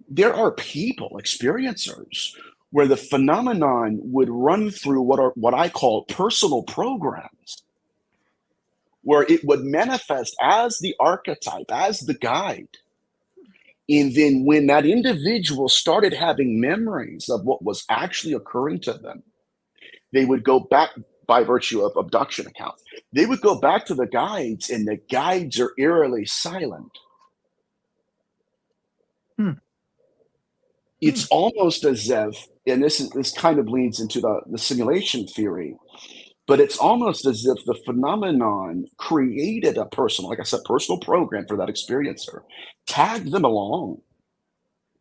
There are people, experiencers, where the phenomenon would run through what I call personal programs, where it would manifest as the archetype, as the guide. And then when that individual started having memories of what was actually occurring to them, they would go back, by virtue of abduction accounts, they would go back to the guides, and the guides are eerily silent. It's almost as if, and this kind of leads into the simulation theory, But it's almost as if the phenomenon created a personal, like I said, personal program for that experiencer, tagged them along,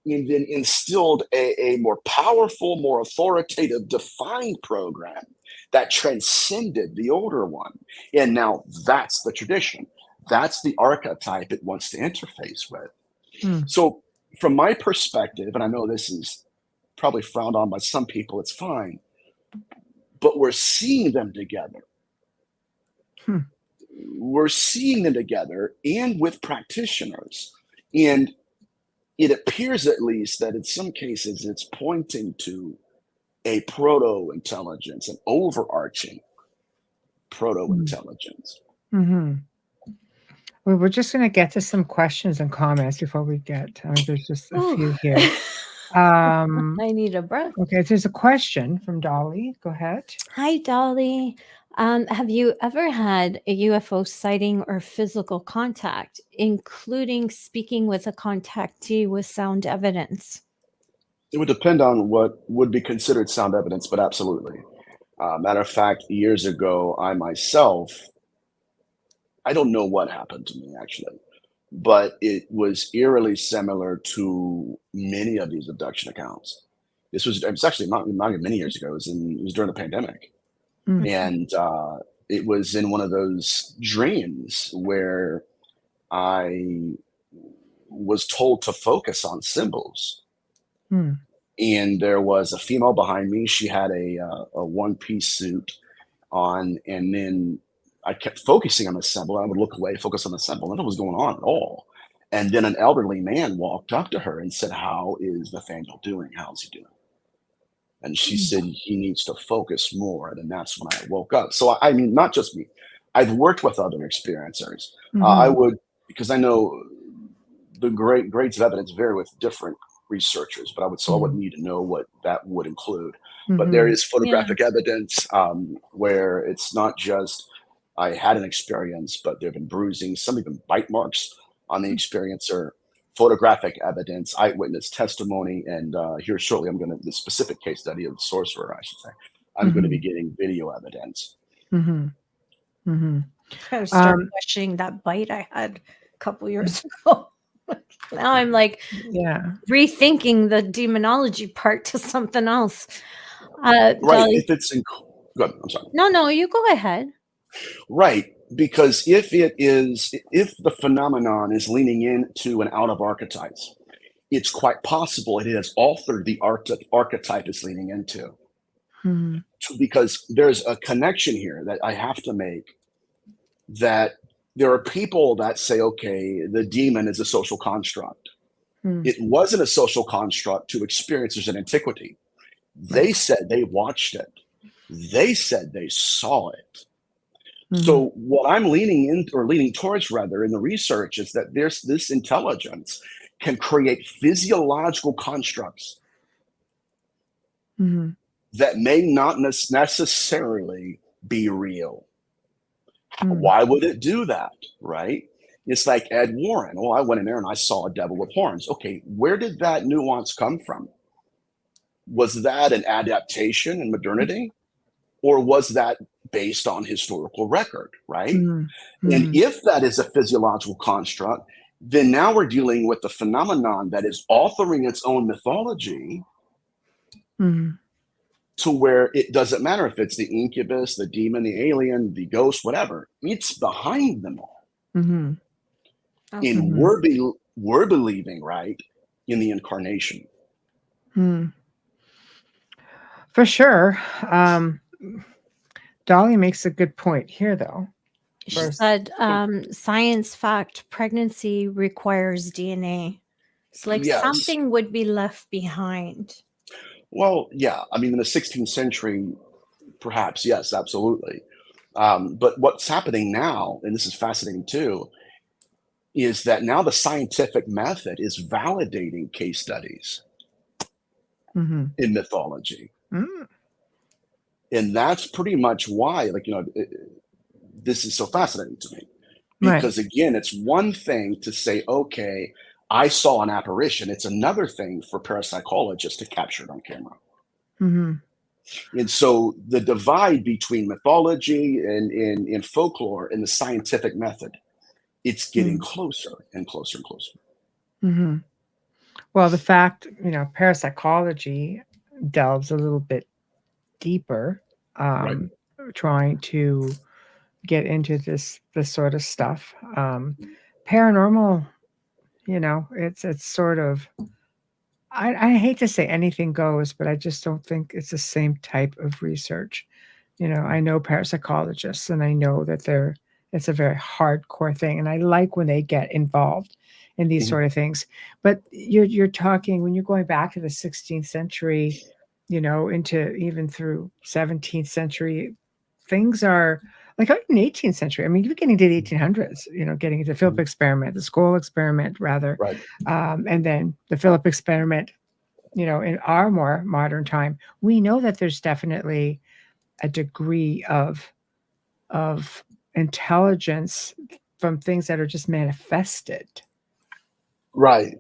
and then instilled a more powerful, more authoritative, defined program that transcended the older one. And now that's the tradition. That's the archetype it wants to interface with. So, from my perspective, and I know this is probably frowned on by some people, it's fine, but we're seeing them together. We're seeing them together and with practitioners. And it appears at least that in some cases it's pointing to a proto-intelligence, an overarching proto-intelligence. Well, we're just going to get to some questions and comments before we get, there's just a few here. I need a breath. Okay, there's a question from Dolly. Go ahead. Hi, Dolly. Have you ever had a UFO sighting or physical contact, including speaking with a contactee with sound evidence? It would depend on what would be considered sound evidence, but absolutely. Matter of fact, years ago, I myself, I don't know what happened to me actually, but it was eerily similar to many of these abduction accounts. It's actually not even many years ago. It was during the pandemic. And it was in one of those dreams where I was told to focus on symbols. And there was a female behind me. She had a one-piece suit on, and then I kept focusing on the symbol. I would look away, focus on the symbol. Nothing was going on at all. And then an elderly man walked up to her and said, "How is Nathaniel doing? How's he doing?" And she said, "He needs to focus more." And that's when I woke up. So, I mean, not just me. I've worked with other experiencers. I would, because I know the grades of evidence vary with different researchers, but I would need to know what that would include. But there is photographic evidence where it's not just I had an experience, but there have been bruising, some even bite marks on the experiencer. Photographic evidence, eyewitness testimony, and here shortly the specific case study of the sorcerer, I should say. I'm going to be getting video evidence. I started questioning that bite I had a couple years ago. Now I'm like, rethinking the demonology part to something else. Right? Dolly, If it's good, I'm sorry. No, you go ahead. Right, because if the phenomenon is leaning into an out of archetypes, it's quite possible it has altered the archetype it's leaning into. Because there's a connection here that I have to make, that there are people that say, okay, the demon is a social construct. It wasn't a social construct to experiencers in antiquity. They said they watched it. They said they saw it. So what I'm leaning towards rather in the research is that this intelligence can create physiological constructs that may not necessarily be real. Why would it do that, right? It's like Ed Warren. Oh, I went in there and I saw a devil with horns. Okay, where did that nuance come from? Was that an adaptation in modernity? Or was that based on historical record, right? And if that is a physiological construct, then now we're dealing with the phenomenon that is authoring its own mythology to where it doesn't matter if it's the incubus, the demon, the alien, the ghost, whatever. It's behind them all. And we're believing, right, in the incarnation. For sure. Dolly makes a good point here, though. She said, science fact, pregnancy requires DNA. It's like something would be left behind. Well, yeah. I mean, in the 16th century, perhaps, yes, absolutely. But what's happening now, and this is fascinating too, is that now the scientific method is validating case studies in mythology. And that's pretty much why, this is so fascinating to me. Because again, it's one thing to say, okay, I saw an apparition. It's another thing for parapsychologists to capture it on camera. And so the divide between mythology and folklore and the scientific method, it's getting closer and closer and closer. Mm-hmm. Well, the fact, parapsychology delves a little bit deeper, Right. trying to get into this sort of stuff. Paranormal, it's sort of, I hate to say anything goes, but I just don't think it's the same type of research. I know parapsychologists, and I know that it's a very hardcore thing, and I like when they get involved in these sort of things. But you're talking, when you're going back to the 16th century, into even through 17th century, things are like in the 18th century. I mean, you're getting to the 1800s, getting into the Philip experiment, the Skoll experiment, rather, Right. and then the Philip experiment, in our more modern time. We know that there's definitely a degree of intelligence from things that are just manifested. Right.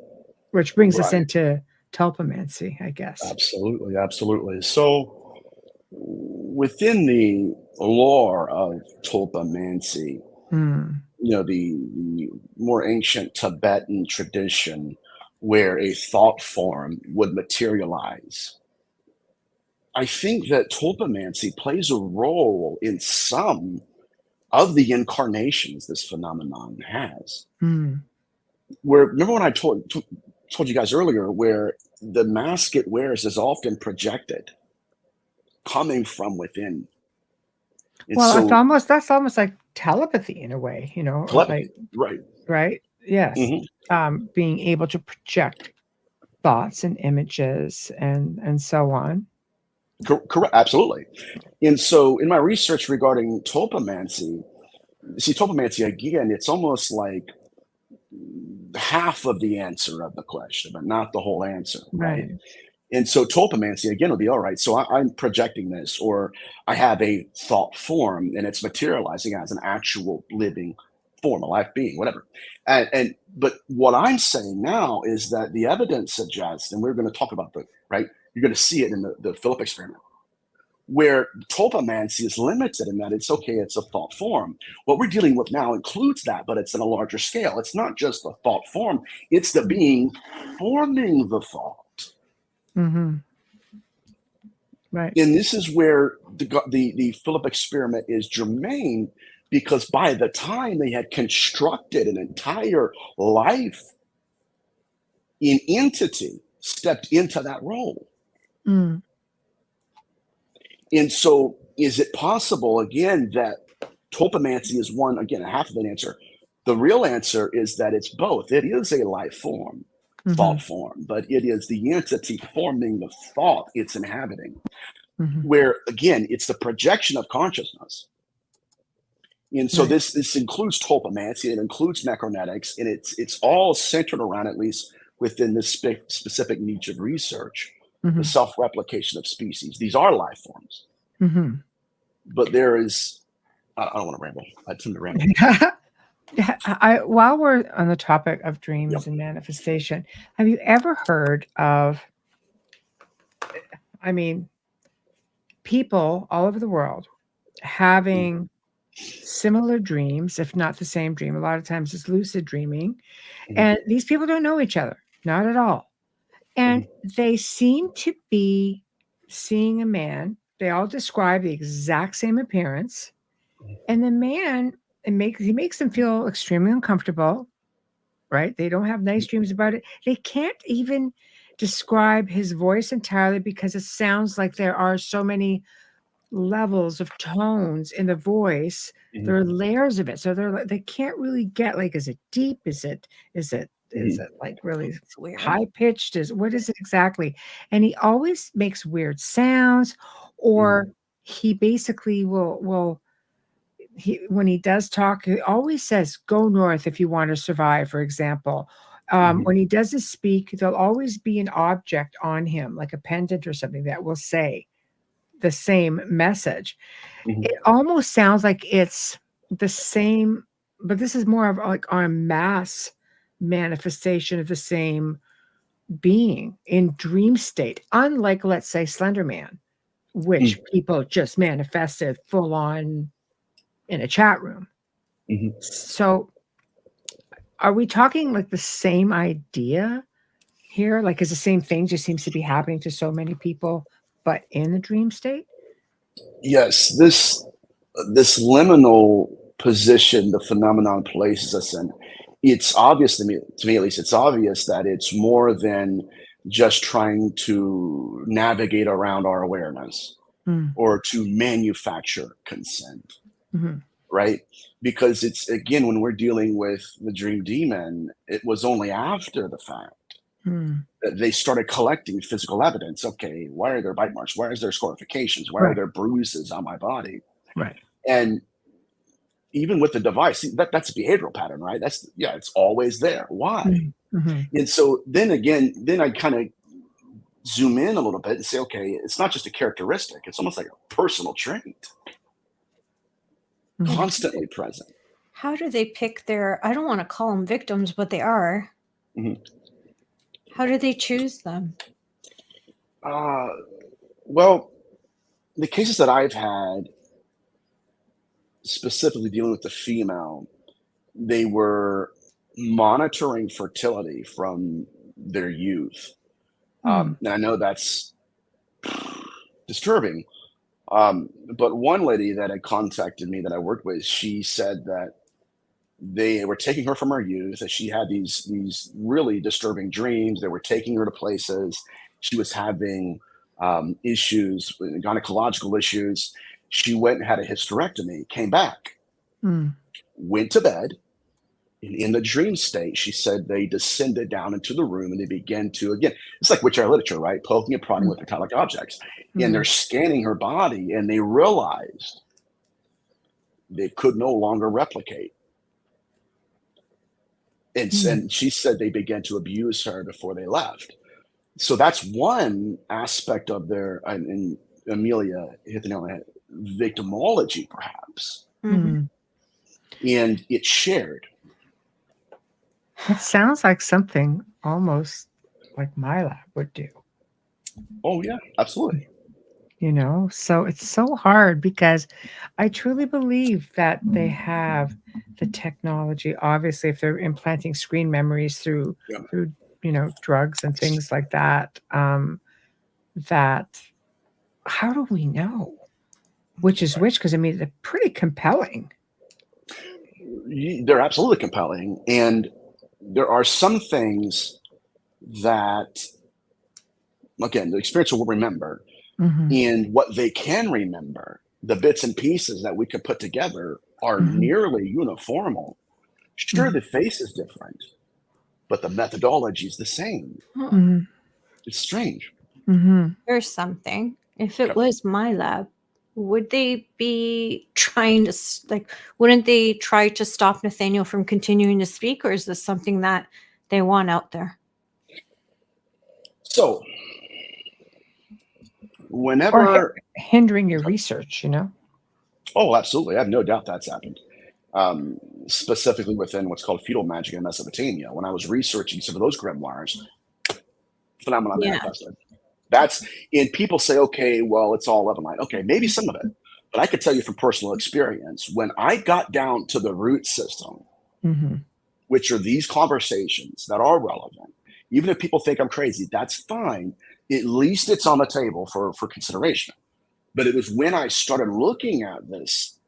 Which brings us into Tulpamancy, I guess. Absolutely, absolutely. So within the lore of Tulpamancy, the more ancient Tibetan tradition where a thought form would materialize, I think that Tulpamancy plays a role in some of the incarnations this phenomenon has. Where, remember when I told you guys earlier, where the mask it wears is often projected, coming from within. And well, so that's almost like telepathy in a way, telepathy, like, right? Yes. Being able to project thoughts and images and so on. Correct, absolutely. And so in my research regarding Tulpamancy, Tulpamancy, again, it's almost like half of the answer of the question, but not the whole answer, right? And so Tulpamancy, again, will be all right. So I'm projecting this, or I have a thought form and it's materializing as an actual living form, a life being, whatever. But what I'm saying now is that the evidence suggests, and we're going to talk about you're going to see it in the Philip experiment, where Tulpamancy is limited in that it's a thought form. What we're dealing with now includes that, but it's on a larger scale. It's not just the thought form, it's the being forming the thought. Right. And this is where the Philip experiment is germane, because by the time they had constructed an entire life, an entity stepped into that role. And so is it possible, again, that Tulpamancy is one, again, half of an answer. The real answer is that it's both. It is a life form, thought form, but it is the entity forming the thought it's inhabiting, where, again, it's the projection of consciousness. And so this includes Tulpamancy, it includes Necronetics, and it's all centered around, at least within this specific niche of research, the self-replication of species. These are life forms. But there is, I don't want to ramble. I tend to ramble. While we're on the topic of dreams and manifestation, have you ever heard of, people all over the world having similar dreams, if not the same dream? A lot of times it's lucid dreaming. And these people don't know each other, not at all. And they seem to be seeing a man. They all describe the exact same appearance. And the man, he makes them feel extremely uncomfortable, right? They don't have nice dreams about it. They can't even describe his voice entirely because it sounds like there are so many levels of tones in the voice. There are layers of it. So they can't really get, like, is it deep? Is it like really high pitched? What is it exactly? And he always makes weird sounds, or he basically will when he does talk, he always says, "Go north if you want to survive," for example. When he doesn't speak, there'll always be an object on him, like a pendant or something, that will say the same message. It almost sounds like it's the same, but this is more of like on a mass manifestation of the same being in dream state, unlike, let's say, Slender Man, which people just manifested full on in a chat room. So are we talking like the same idea here? Like, is the same thing just seems to be happening to so many people, but in the dream state? Yes, this liminal position the phenomenon places us in, it's obvious to me at least, it's obvious that it's more than just trying to navigate around our awareness or to manufacture consent, right? Because it's, again, when we're dealing with the dream demon, it was only after the fact that they started collecting physical evidence. Okay, why are there bite marks? Why is there scarifications? Why are there bruises on my body? Right. And even with the device, that's a behavioral pattern, right? It's always there. Why? And so then I kind of zoom in a little bit and say, okay, it's not just a characteristic. It's almost like a personal trait, constantly present. How do they pick their, I don't want to call them victims, but they are. How do they choose them? Well, the cases that I've had, specifically dealing with the female, they were monitoring fertility from their youth. And I know that's disturbing. But one lady that had contacted me that I worked with, she said that they were taking her from her youth, that she had these really disturbing dreams. They were taking her to places. She was having issues, gynecological issues. She went and had a hysterectomy, came back, went to bed. And in the dream state, she said they descended down into the room and they began to, again, it's like witch eye literature, right? Poking and prodding with metallic objects. And they're scanning her body and they realized they could no longer replicate. And she said they began to abuse her before they left. So that's one aspect of their, and Amelia hit the nail on the head, victimology, perhaps. And it's shared. It sounds like something almost like my lab would do. Oh, yeah, absolutely. You know, so it's so hard because I truly believe that they have the technology. Obviously, if they're implanting screen memories through drugs and things like that, that how do we know which is which? Because I mean, they're pretty compelling. They're absolutely compelling, and there are some things that, again, the experience will remember. And what they can remember, the bits and pieces that we could put together are nearly uniformal. Sure, the face is different, but the methodology is the same. It's strange. Here's something. If it was my lab, would they be trying to, wouldn't they try to stop Nathaniel from continuing to speak, or is this something that they want out there? So, whenever hindering your research, Oh, absolutely. I have no doubt that's happened. Specifically within what's called feudal magic in Mesopotamia. When I was researching some of those grimoires, phenomenon manifested. And people say, okay, well, it's all Lebanon. Okay, maybe some of it. But I could tell you from personal experience, when I got down to the root system, which are these conversations that are relevant, even if people think I'm crazy, that's fine. At least it's on the table for consideration. But it was when I started looking at this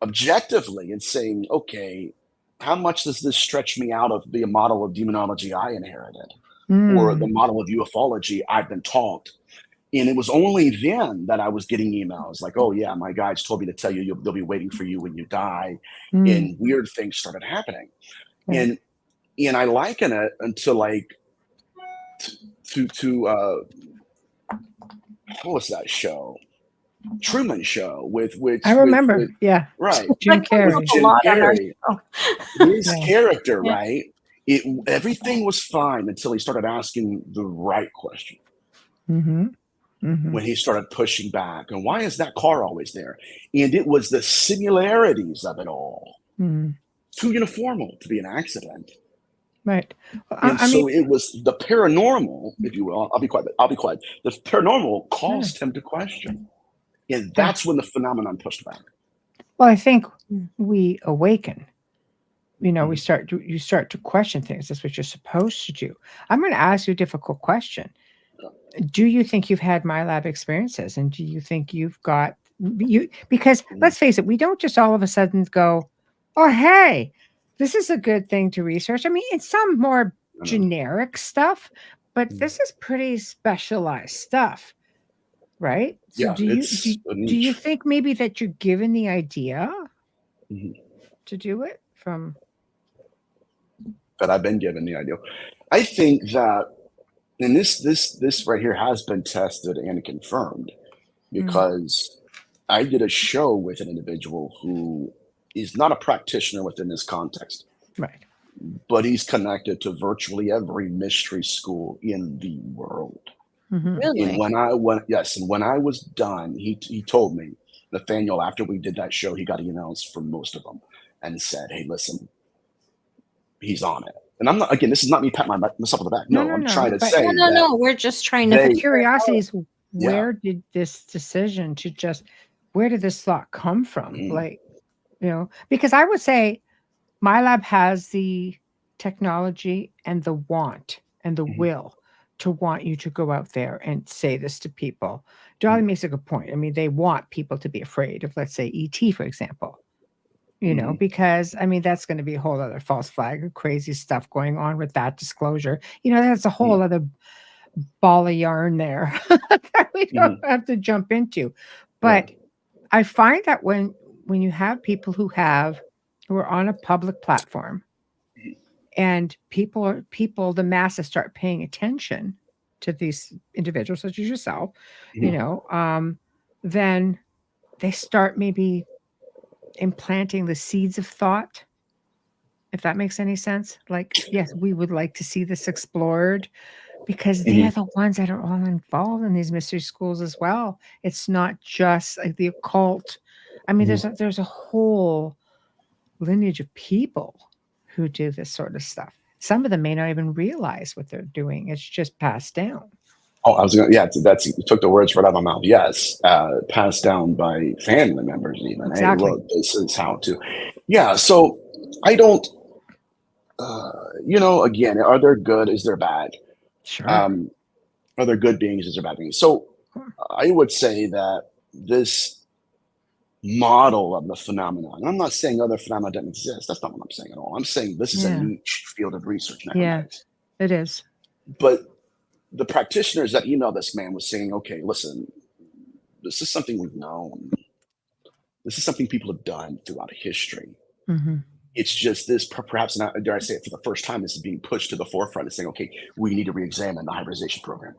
objectively and saying, okay, how much does this stretch me out of the model of demonology I inherited or the model of ufology I've been taught? And it was only then that I was getting emails like, oh, yeah, my guides told me to tell you they'll be waiting for you when you die. And weird things started happening. And I liken it unto like to what was that show? Truman Show with I remember, right, Jim Carrey. His character, right? Everything was fine until he started asking the right question. When he started pushing back, and why is that car always there? And it was the similarities of it all, too uniformal to be an accident. Right. And so it was the paranormal, if you will. I'll be quiet. The paranormal caused him to question, and that's when the phenomenon pushed back. Well, I think we awaken. You start to question things. That's what you're supposed to do. I'm going to ask you a difficult question. Do you think you've had MyLab experiences, and do you think you've got because let's face it, we don't just all of a sudden go, oh, hey, this is a good thing to research. I mean, it's some more generic stuff, but this is pretty specialized stuff, right? So do you think maybe that you're given the idea to do it from that I've been given the idea? I think that, and this right here has been tested and confirmed, because I did a show with an individual who is not a practitioner within this context, right? But he's connected to virtually every mystery school in the world. Really? And when I was done, he told me, Nathaniel, after we did that show, he got emails from most of them and said, "Hey, listen, he's on it." And I'm not, again, this is not me patting myself on the back. No, I'm trying to say no. We're just trying to. The curiosity is, where did this decision to just, where did this thought come from? Like, because I would say MyLab has the technology and the want and the will to want you to go out there and say this to people. Dolly makes a good point. I mean, they want people to be afraid of, let's say, ET, for example. Because I mean, that's going to be a whole other false flag of crazy stuff going on with that disclosure. That's a whole other ball of yarn there that we don't have to jump into. But I find that when you have people who are on a public platform, and the masses start paying attention to these individuals such as yourself, then they start maybe implanting the seeds of thought, if that makes any sense. Like, yes, we would like to see this explored, because they're the ones that are all involved in these mystery schools as well. It's not just like the occult. I mean, there's a whole lineage of people who do this sort of stuff. Some of them may not even realize what they're doing. It's just passed down. Oh, I was going to, you took the words right out of my mouth. Yes. Passed down by family members even. Exactly. Hey, look, this is how to. Yeah. So I don't, again, are there good? Is there bad? Sure. Are there good beings? Is there bad beings? So I would say that this model of the phenomenon, and I'm not saying other phenomena don't exist. That's not what I'm saying at all. I'm saying this is a niche field of research now. Yeah, it is. But the practitioners that emailed this man was saying, okay, listen, this is something we've known. This is something people have done throughout history. It's just this, perhaps not, dare I say it, for the first time, this is being pushed to the forefront and saying, okay, we need to re-examine the hybridization program.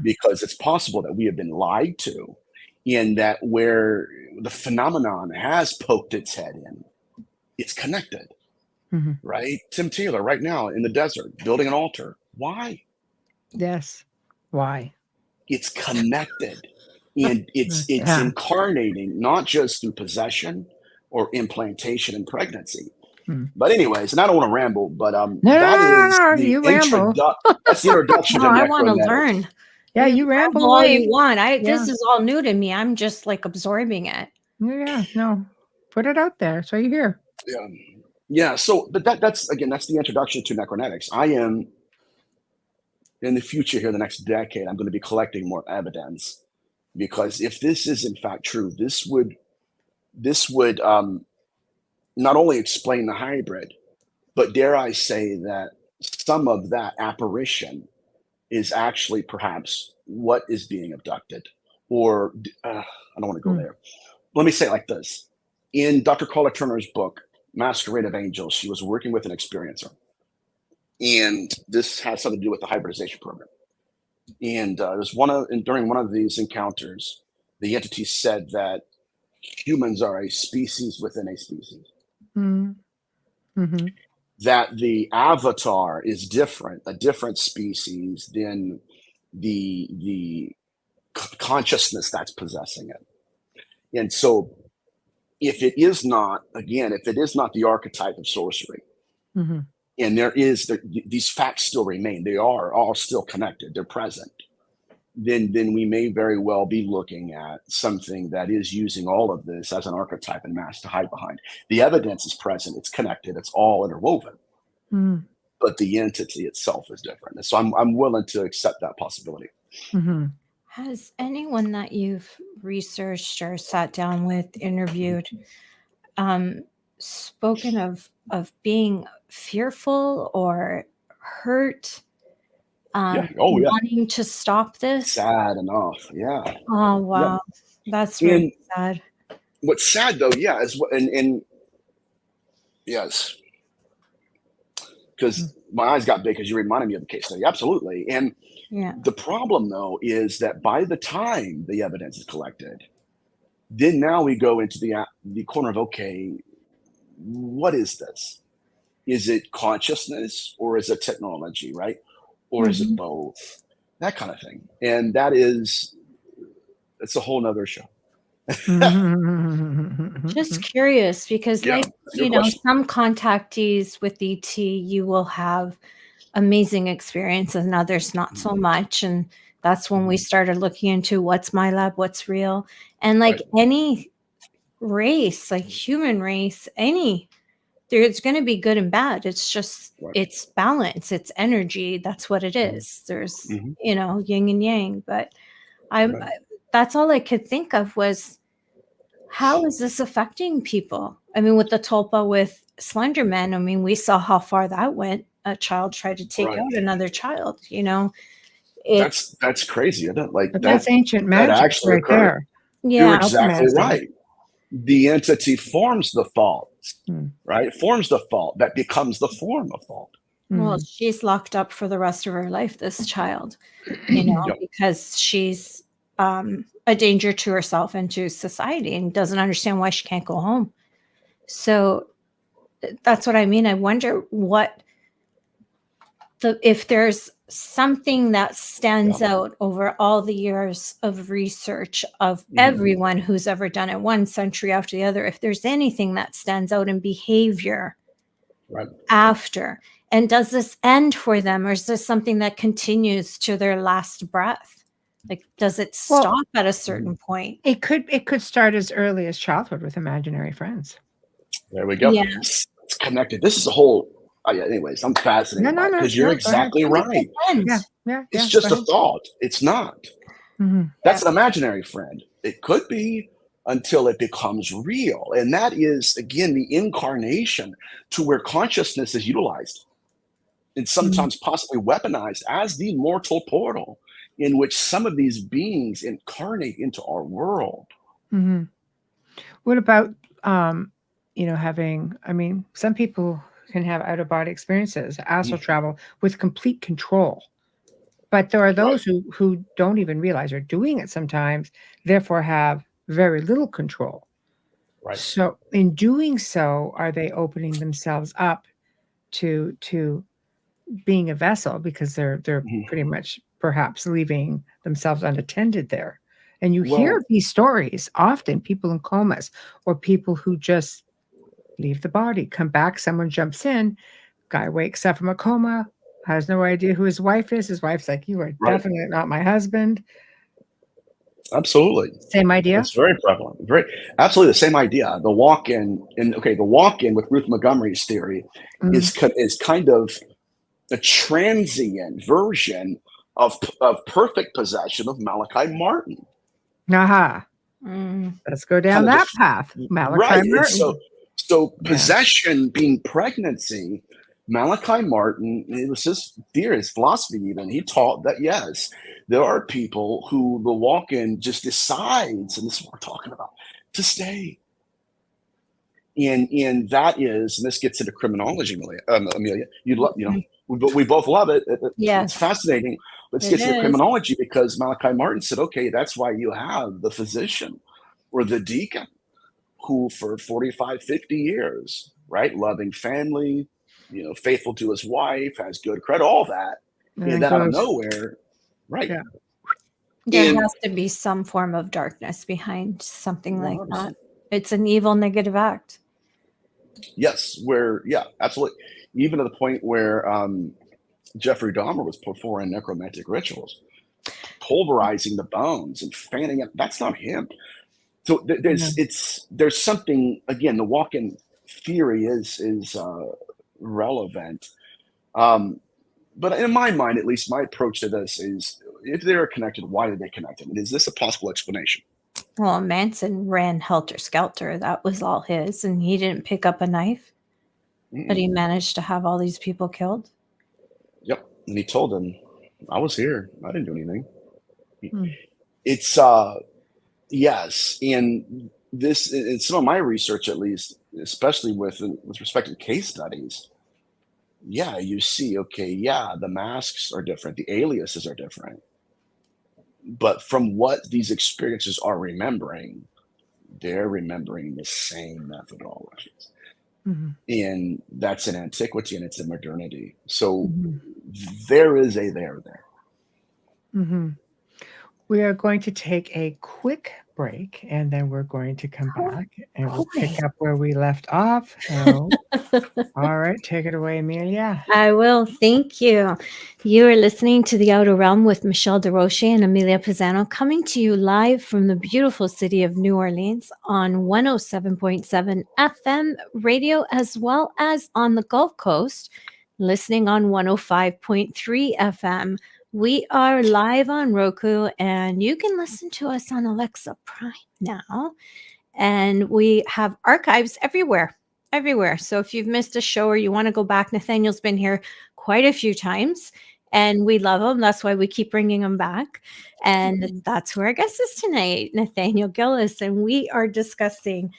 Because it's possible that we have been lied to, in that where the phenomenon has poked its head in, it's connected, right? Tim Taylor right now in the desert, building an altar. Why? Yes. Why? It's connected, and it's incarnating, not just through possession or implantation and pregnancy. But anyways, and I don't want to ramble, but that's the introduction. No, I want to learn. Yeah, you ramble all you want. This is all new to me. I'm just like absorbing it. Yeah, no, put it out there. So you're here. Yeah. So, but that's the introduction to Necronetics. I am, in the future here, the next decade, I'm going to be collecting more evidence, because if this is in fact true, this would not only explain the hybrid, but dare I say that some of that apparition is actually perhaps what is being abducted, or I don't want to go there. Let me say it like this. In Dr. Carla Turner's book, Masquerade of Angels, she was working with an experiencer. And this has something to do with the hybridization program. And during one of these encounters, the entity said that humans are a species within a species. That the avatar is different, a different species than the consciousness that's possessing it. And so if it is not the archetype of sorcery, and these facts still remain. They are all still connected. They're present. Then we may very well be looking at something that is using all of this as an archetype and mask to hide behind. The evidence is present. It's connected. It's all interwoven. Mm. But the entity itself is different. And so I'm willing to accept that possibility. Mm-hmm. Has anyone that you've researched or sat down with, interviewed, spoken of being fearful or hurt, wanting to stop this? Sad enough, yeah. Oh wow, that's really sad. What's sad though, is and yes, because my eyes got big because you reminded me of the case study. Absolutely, and the problem though is that by the time the evidence is collected, then now we go into the corner of, okay, what is this? Is it consciousness or is it technology, right? Or is it both? That kind of thing. And it's a whole nother show. Just curious, because some contactees with ET, you will have amazing experiences and others not so much. And that's when we started looking into what's my lab, what's real. And any race, like human race, there's going to be good and bad. It's just, it's balance, it's energy. That's what it is. There's, yin and yang. But that's all I could think of was, how is this affecting people? I mean, with the Tulpa, with Slenderman, I mean, we saw how far that went. A child tried to take out another child, That's crazy. That's ancient magic right there. Yeah. You're exactly right. The entity forms the fault, right? Forms the fault that becomes the form of fault. Well, she's locked up for the rest of her life, this child, because she's a danger to herself and to society and doesn't understand why she can't go home. So that's what I mean. I wonder if there's something that stands out over all the years of research of everyone who's ever done it, one century after the other, if there's anything that stands out in behavior after, and does this end for them, or is this something that continues to their last breath? Like, does it stop at a certain point? It could start as early as childhood with imaginary friends. There we go. It's connected. This is a whole. Anyways, I'm fascinated because you're exactly right. It's just a thought. It's not. That's an imaginary friend. It could be until it becomes real. And that is, again, the incarnation to where consciousness is utilized and sometimes possibly weaponized as the mortal portal in which some of these beings incarnate into our world. What about, some people can have out-of-body experiences, astral travel with complete control. But there are those who don't even realize they're doing it sometimes, therefore have very little control. Right. So in doing so, are they opening themselves up to being a vessel because they're pretty much perhaps leaving themselves unattended there? And you hear these stories often, people in comas or people who just leave the body, come back, someone jumps in, guy wakes up from a coma, has no idea who his wife is. His wife's like, you are definitely not my husband. Absolutely. Same idea? It's very prevalent. Absolutely the same idea. The walk-in, the walk-in with Ruth Montgomery's theory is kind of a transient version of perfect possession of Malachi Martin. Let's go down that path. Malachi Martin. So possession being pregnancy, Malachi Martin, it was his theory, his philosophy even, he taught that, yes, there are people who the walk-in just decides, and this is what we're talking about, to stay. And that is, and this gets into criminology, Amelia, we both love it. It's fascinating. Let's get into criminology because Malachi Martin said, okay, that's why you have the physician or the deacon who for 45, 50 years, right, loving family, faithful to his wife, has good credit, all that, and then out of nowhere, there has to be some form of darkness behind something like that. It's an evil negative act. Yes, absolutely. even to the point where Jeffrey Dahmer was performing necromantic rituals, pulverizing the bones and fanning it. That's not him. So there's something, again, the walk-in theory is relevant. But in my mind, at least, my approach to this is, if they're connected, why did they connect them? And is this a possible explanation? Well, Manson ran helter-skelter. That was all his, and he didn't pick up a knife, but he managed to have all these people killed. Yep. And he told them, I was here. I didn't do anything. It's, yes. And this, in some of my research, at least, especially with respect to case studies, you see, the masks are different. The aliases are different. But from what these experiences are remembering, they're remembering the same methodologies. And that's in antiquity and it's in modernity. So there is a there. We are going to take a quick break, and then we're going to come back and we'll pick up where we left off. So, all right, take it away, Amelia. I will. Thank you. You are listening to The Outer Realm with Michelle Desrochers and Amelia Pisano, coming to you live from the beautiful city of New Orleans on 107.7 FM radio, as well as on the Gulf Coast, listening on 105.3 FM. We are live on Roku, and you can listen to us on Alexa Prime now. And we have archives everywhere. So if you've missed a show or you want to go back, Nathaniel's been here quite a few times, and we love him. That's why we keep bringing him back. And that's who our guest is tonight, Nathaniel Gillis. And we are discussing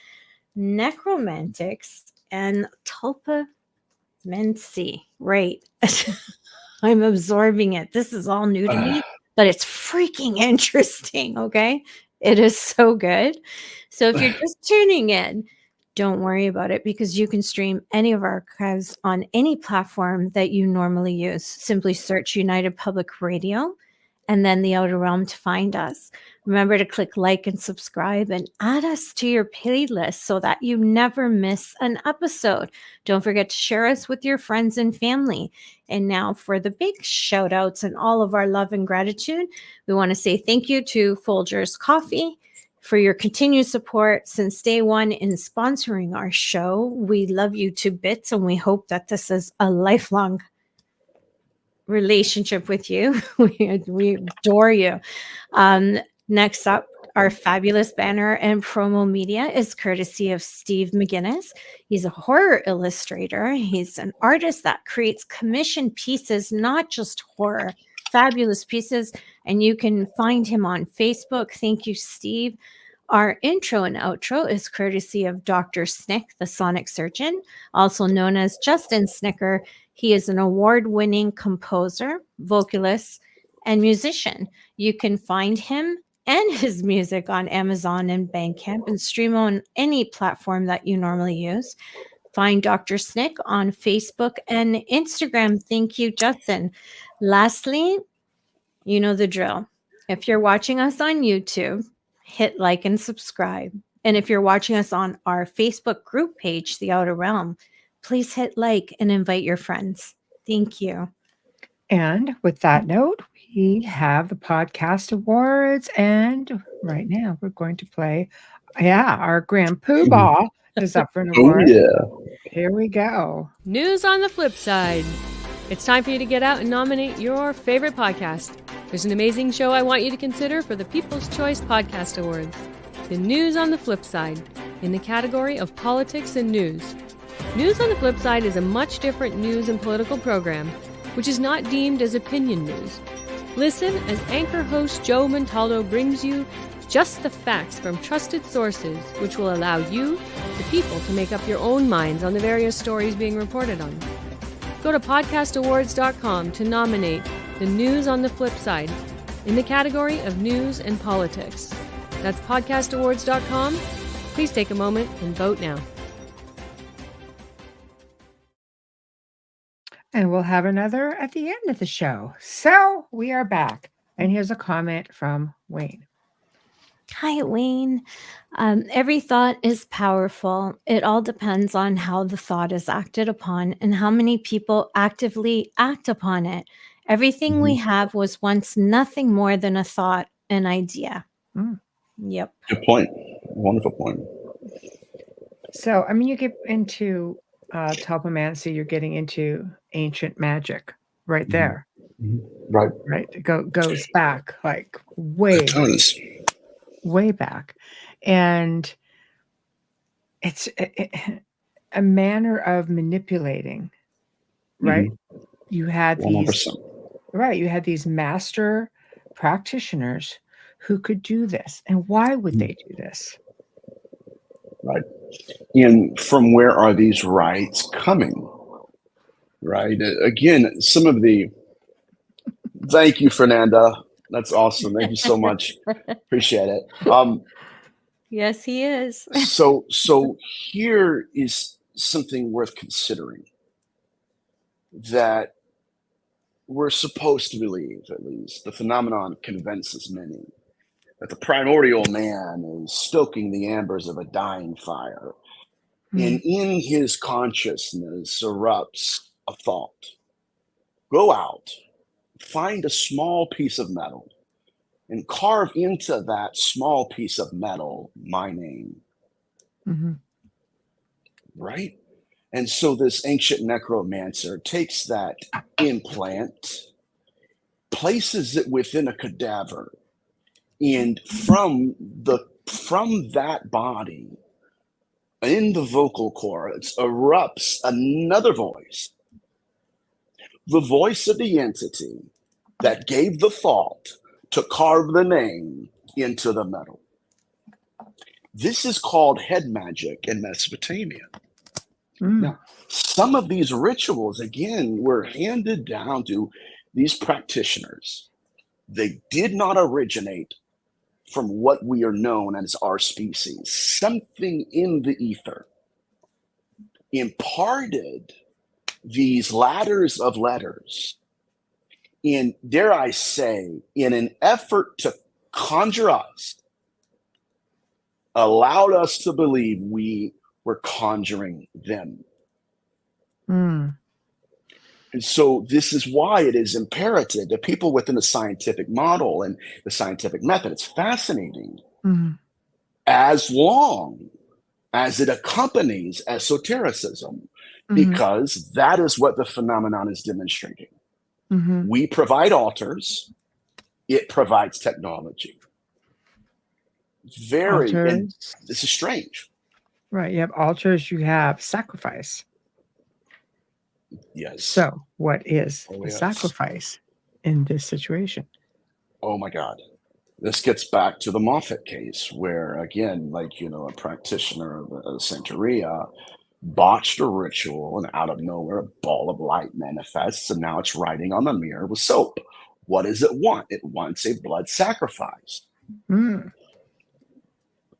necromantics and tulpamancy. Right. I'm absorbing it. This is all new to me, but it's freaking interesting. Okay. It is so good. So if you're just tuning in, don't worry about it, because you can stream any of our archives on any platform that you normally use. Simply search United Public Radio and then The Outer Realm to find us. Remember to click like and subscribe and add us to your playlist so that you never miss an episode. Don't forget to share us with your friends and family. And now for the big shout outs and all of our love and gratitude, we want to say thank you to Folgers Coffee for your continued support since day one in sponsoring our show. We love you to bits, and we hope that this is a lifelong relationship with you. We adore you. Next up, our fabulous banner and promo media is courtesy of Steve McGinnis. He's a horror illustrator. He's an artist that creates commissioned pieces, not just horror, fabulous pieces. And you can find him on Facebook. Thank you, Steve. Our intro and outro is courtesy of Dr. Snick, the sonic surgeon, also known as Justin Snicker. He is an award-winning composer, vocalist, and musician. You can find him and his music on Amazon and Bandcamp and stream on any platform that you normally use. Find Dr. Snick on Facebook and Instagram. Thank you, Justin. Lastly, you know the drill. If you're watching us on YouTube, hit like and subscribe. And if you're watching us on our Facebook group page, The Outer Realm, please hit like and invite your friends. Thank you. And with that note, we have the podcast awards. And right now we're going to play, our Grand Poobah is up for an award. Here we go. News on the flip side. It's time for you to get out and nominate your favorite podcast. There's an amazing show I want you to consider for the People's Choice Podcast Awards. The News on the Flip Side, in the category of politics and news. News on the Flip Side is a much different news and political program, which is not deemed as opinion news. Listen as anchor host Joe Montaldo brings you just the facts from trusted sources, which will allow you, the people, to make up your own minds on the various stories being reported on. Go to podcastawards.com to nominate The News on the Flip Side in the category of news and politics. That's podcastawards.com. Please take a moment and vote now. And we'll have another at the end of the show. So we are back. And here's a comment from Wayne. Hi, Wayne. Every thought is powerful. It all depends on how the thought is acted upon and how many people actively act upon it. Everything we have was once nothing more than a thought, an idea. Yep. Good point. Wonderful point. So, I mean, you get into Tulpamancy, you're getting into ancient magic right there. Right. Right. It goes back like way back. And it's a manner of manipulating, right? You had 100%. you had these master practitioners who could do this. And why would they do this? Right. And from where are these rights coming? Right. Again, some of the. Thank you, Fernanda. That's awesome. Thank you so much. Appreciate it. Yes, he is. So here is something worth considering that we're supposed to believe, at least. The phenomenon convinces many that the primordial man is stoking the embers of a dying fire. And in his consciousness erupts a thought. Go out, find a small piece of metal, and carve into that small piece of metal my name. Right? And so this ancient necromancer takes that implant, places it within a cadaver, and from that body, in the vocal cords, erupts another voice. The voice of the entity that gave the thought to carve the name into the metal. This is called head magic in Mesopotamia. Now, some of these rituals, again, were handed down to these practitioners. They did not originate from what we are known as our species. Something in the ether imparted these ladders of letters in, dare I say, in an effort to conjure us, allowed us to believe we were conjuring them. And so this is why it is imperative that people within the scientific model and the scientific method, it's fascinating, as long as it accompanies esotericism, because that is what the phenomenon is demonstrating. We provide altars, it provides technology. And this is strange. Right. You have altars, you have sacrifice. Yes. So what is the sacrifice in this situation? Oh my God. This gets back to the Moffat case where, again, like, a practitioner of Santeria botched a ritual and out of nowhere, a ball of light manifests and now it's writing on the mirror with soap. What does it want? It wants a blood sacrifice. And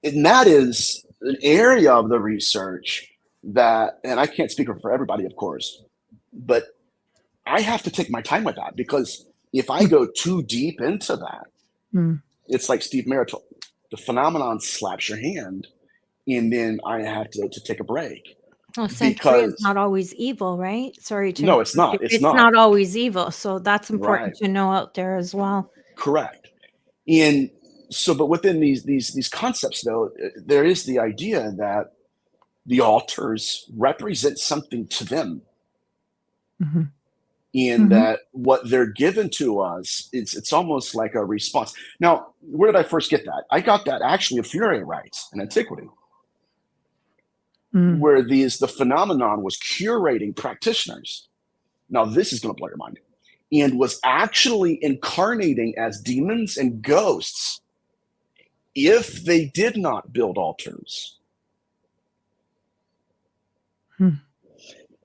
that is an area of the research that, and I can't speak for everybody, of course, but I have to take my time with that, because if I go too deep into that, it's like Steve Merritt told me, the phenomenon slaps your hand, and then I have to take a break. Well, Santeria is not always evil, right? Sorry to no, it's not. It's not always evil, so that's important to know out there as well. Correct. And so, but within these concepts, though, there is the idea that the altars represent something to them. And that what they're given to us, it's almost like a response. Now, where did I first get that? I got that actually in funerary rites in antiquity, where the phenomenon was curating practitioners. Now, this is going to blow your mind. And was actually incarnating as demons and ghosts if they did not build altars.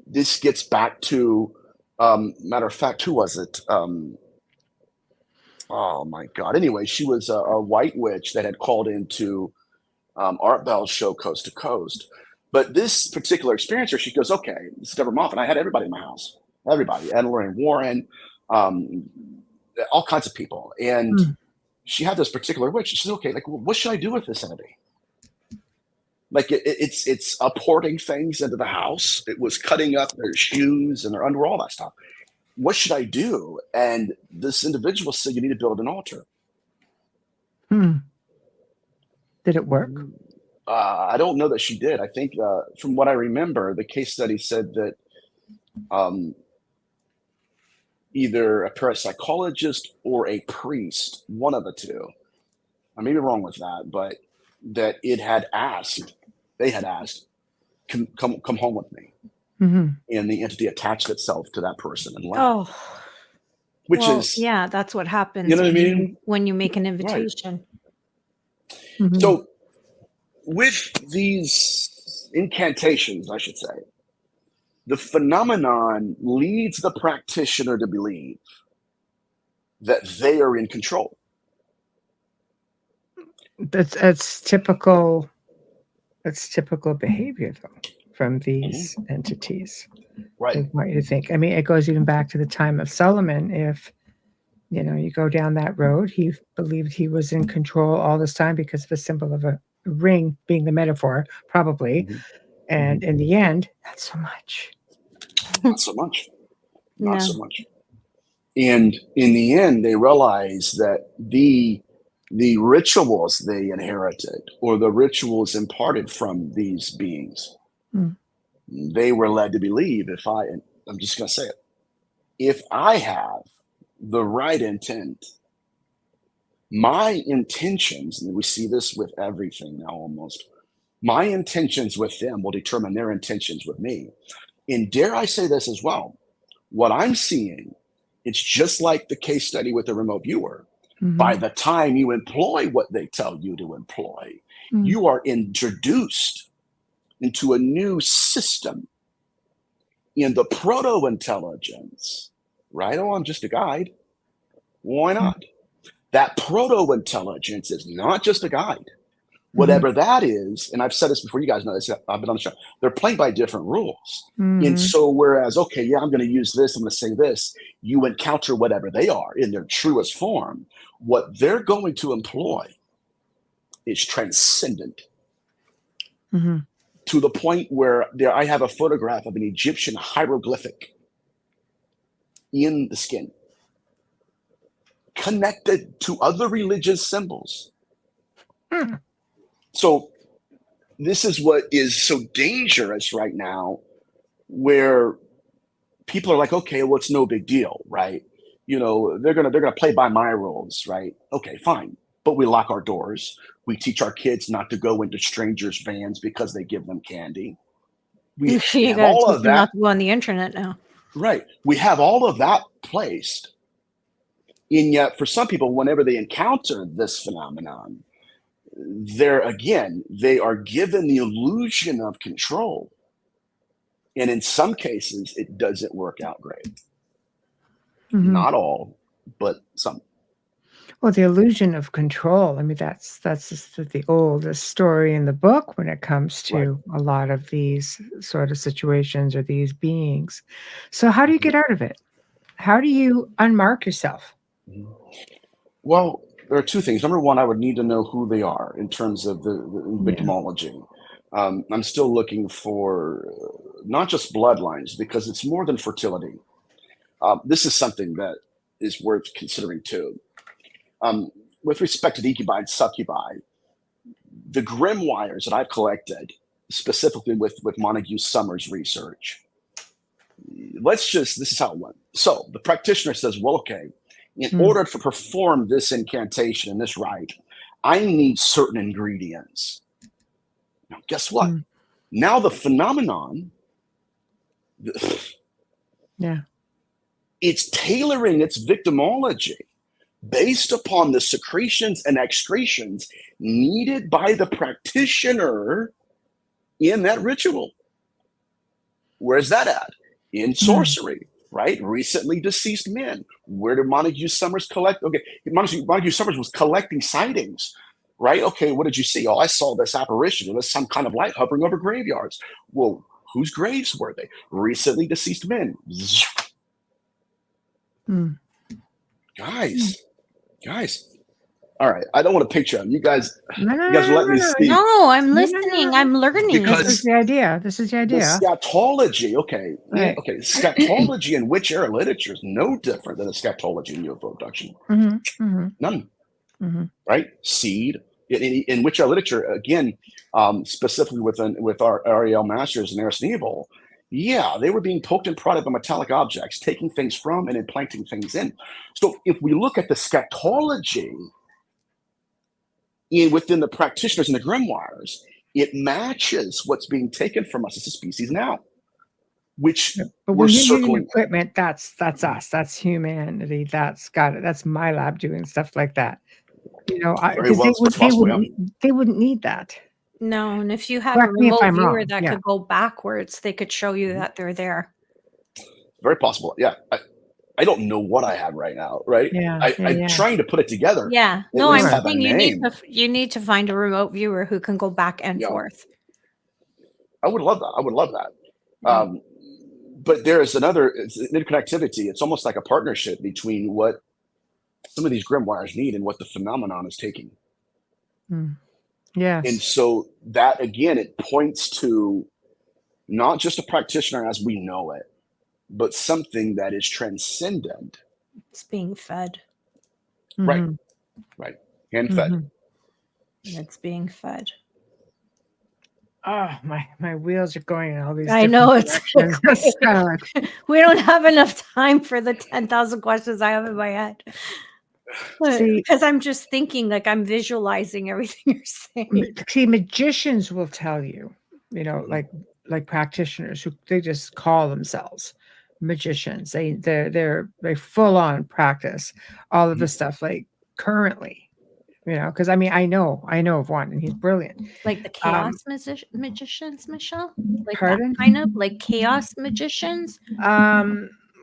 This gets back to, matter of fact, who was it? Oh my God. Anyway, she was a white witch that had called into Art Bell's show Coast to Coast. But this particular experiencer, she goes, okay, this is Deborah Moffat. I had everybody in my house. Everybody. Ed and Lorraine Warren, all kinds of people. And she had this particular witch. She said, okay, like, well, what should I do with this entity? Like it's uphoarding things into the house. It was cutting up their shoes and their underwear, all that stuff. What should I do? And this individual said, you need to build an altar. Did it work? I don't know that she did. I think from what I remember, the case study said that either a parapsychologist or a priest, one of the two, I may be wrong with that, but that they had asked, come home with me. And the entity attached itself to that person and left. Yeah, that's what happens. You know what I mean? When you make an invitation. Right. So with these incantations, I should say, the phenomenon leads the practitioner to believe that they are in control. That's typical. That's typical behavior, though, from these entities. Right. They want you to think. I mean, it goes even back to the time of Solomon. If you go down that road, he believed he was in control all this time because of the symbol of a ring being the metaphor, probably. And in the end, not so much. Not so much. Not so much. And in the end, they realized that the rituals they inherited, or the rituals imparted from these beings, they were led to believe, I'm just going to say it, if I have the right intent, my intentions, and we see this with everything now almost, my intentions with them will determine their intentions with me. And dare I say this as well, what I'm seeing, it's just like the case study with the remote viewer. By the time you employ what they tell you to employ, you are introduced into a new system in the proto-intelligence, right? Oh, I'm just a guide. Why not? That proto-intelligence is not just a guide. Whatever that is, and I've said this before, you guys know this, I've been on the show, they're playing by different rules. And so whereas, okay, yeah, I'm going to use this, I'm going to say this, you encounter whatever they are in their truest form, what they're going to employ is transcendent. To the point where I have a photograph of an Egyptian hieroglyphic in the skin, connected to other religious symbols. So this is what is so dangerous right now, where people are like, okay, well, it's no big deal, right? They're gonna play by my rules, right? Okay, fine. But we lock our doors. We teach our kids not to go into strangers' vans because they give them candy. We have all of that. Not to go on the internet now. Right. We have all of that placed. And yet, for some people, whenever they encounter this phenomenon, they are given the illusion of control. And in some cases, it doesn't work out great. Not all, but some. Well, the illusion of control, I mean, that's just the oldest story in the book when it comes to a lot of these sort of situations or these beings. So how do you get out of it? How do you unmark yourself? Well, there are two things. Number one, I would need to know who they are in terms of the victimology. I'm still looking for not just bloodlines, because it's more than fertility. This is something that is worth considering too. With respect to the incubi and succubi, the grimoires that I've collected, specifically with Montague Summers' research, this is how it went. So the practitioner says, well, okay, in order to perform this incantation and this rite, I need certain ingredients. Now, guess what? Now the phenomenon, it's tailoring its victimology based upon the secretions and excretions needed by the practitioner in that ritual. Where's that at? In sorcery, right? Recently deceased men. Where did Montague Summers collect? Okay, Montague Summers was collecting sightings, right? Okay, what did you see? Oh, I saw this apparition. It was some kind of light hovering over graveyards. Well, whose graves were they? Recently deceased men. Guys, All right. I don't want to picture him. You guys let me speak. No, I'm listening. I'm learning. Because this is the idea. The scatology, okay. Right. Okay. Scatology in which era literature is no different than the scatology in UFO abduction. None. Right? Seed. In which era literature, again, specifically with our Ariel Masters and Eris Neville, yeah, they were being poked and prodded by metallic objects, taking things from and implanting things in. So if we look at the scatology within the practitioners and the grimoires, it matches what's being taken from us as a species now, which but we're when you're circling. using equipment, that's us. That's humanity. That's got it. That's my lab doing stuff like that. You know, they wouldn't need that. No, and if you had a remote viewer that could go backwards, they could show you that they're there. Very possible. Yeah. I don't know what I have right now, right? I'm trying to put it together. Yeah. No, I'm saying you need to find a remote viewer who can go back and forth. I would love that. But there is another interconnectivity. It's almost like a partnership between what some of these grimoires need and what the phenomenon is taking. Yes. And so that, again, it points to not just a practitioner as we know it, but something that is transcendent. It's being fed. Right. Hand fed. It's being fed. Oh, my wheels are going in all these. I know it's kind of like we don't have enough time for the 10,000 questions I have in my head. Because I'm just thinking, like I'm visualizing everything you're saying. See, magicians will tell you, like practitioners who they just call themselves magicians. They full on practice all of the stuff like currently, because I mean I know of one and he's brilliant. Like the chaos magicians, Michelle? Like pardon? That kind of like chaos magicians?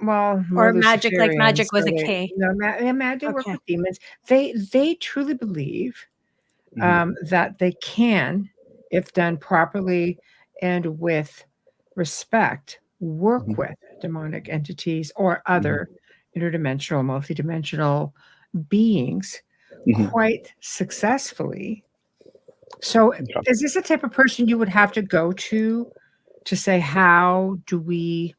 Well, or magic, like magic with a K. No, they work with demons. They truly believe that they can, if done properly and with respect, work with demonic entities or other interdimensional, multidimensional beings quite successfully. So is this the type of person you would have to go to say, how do we...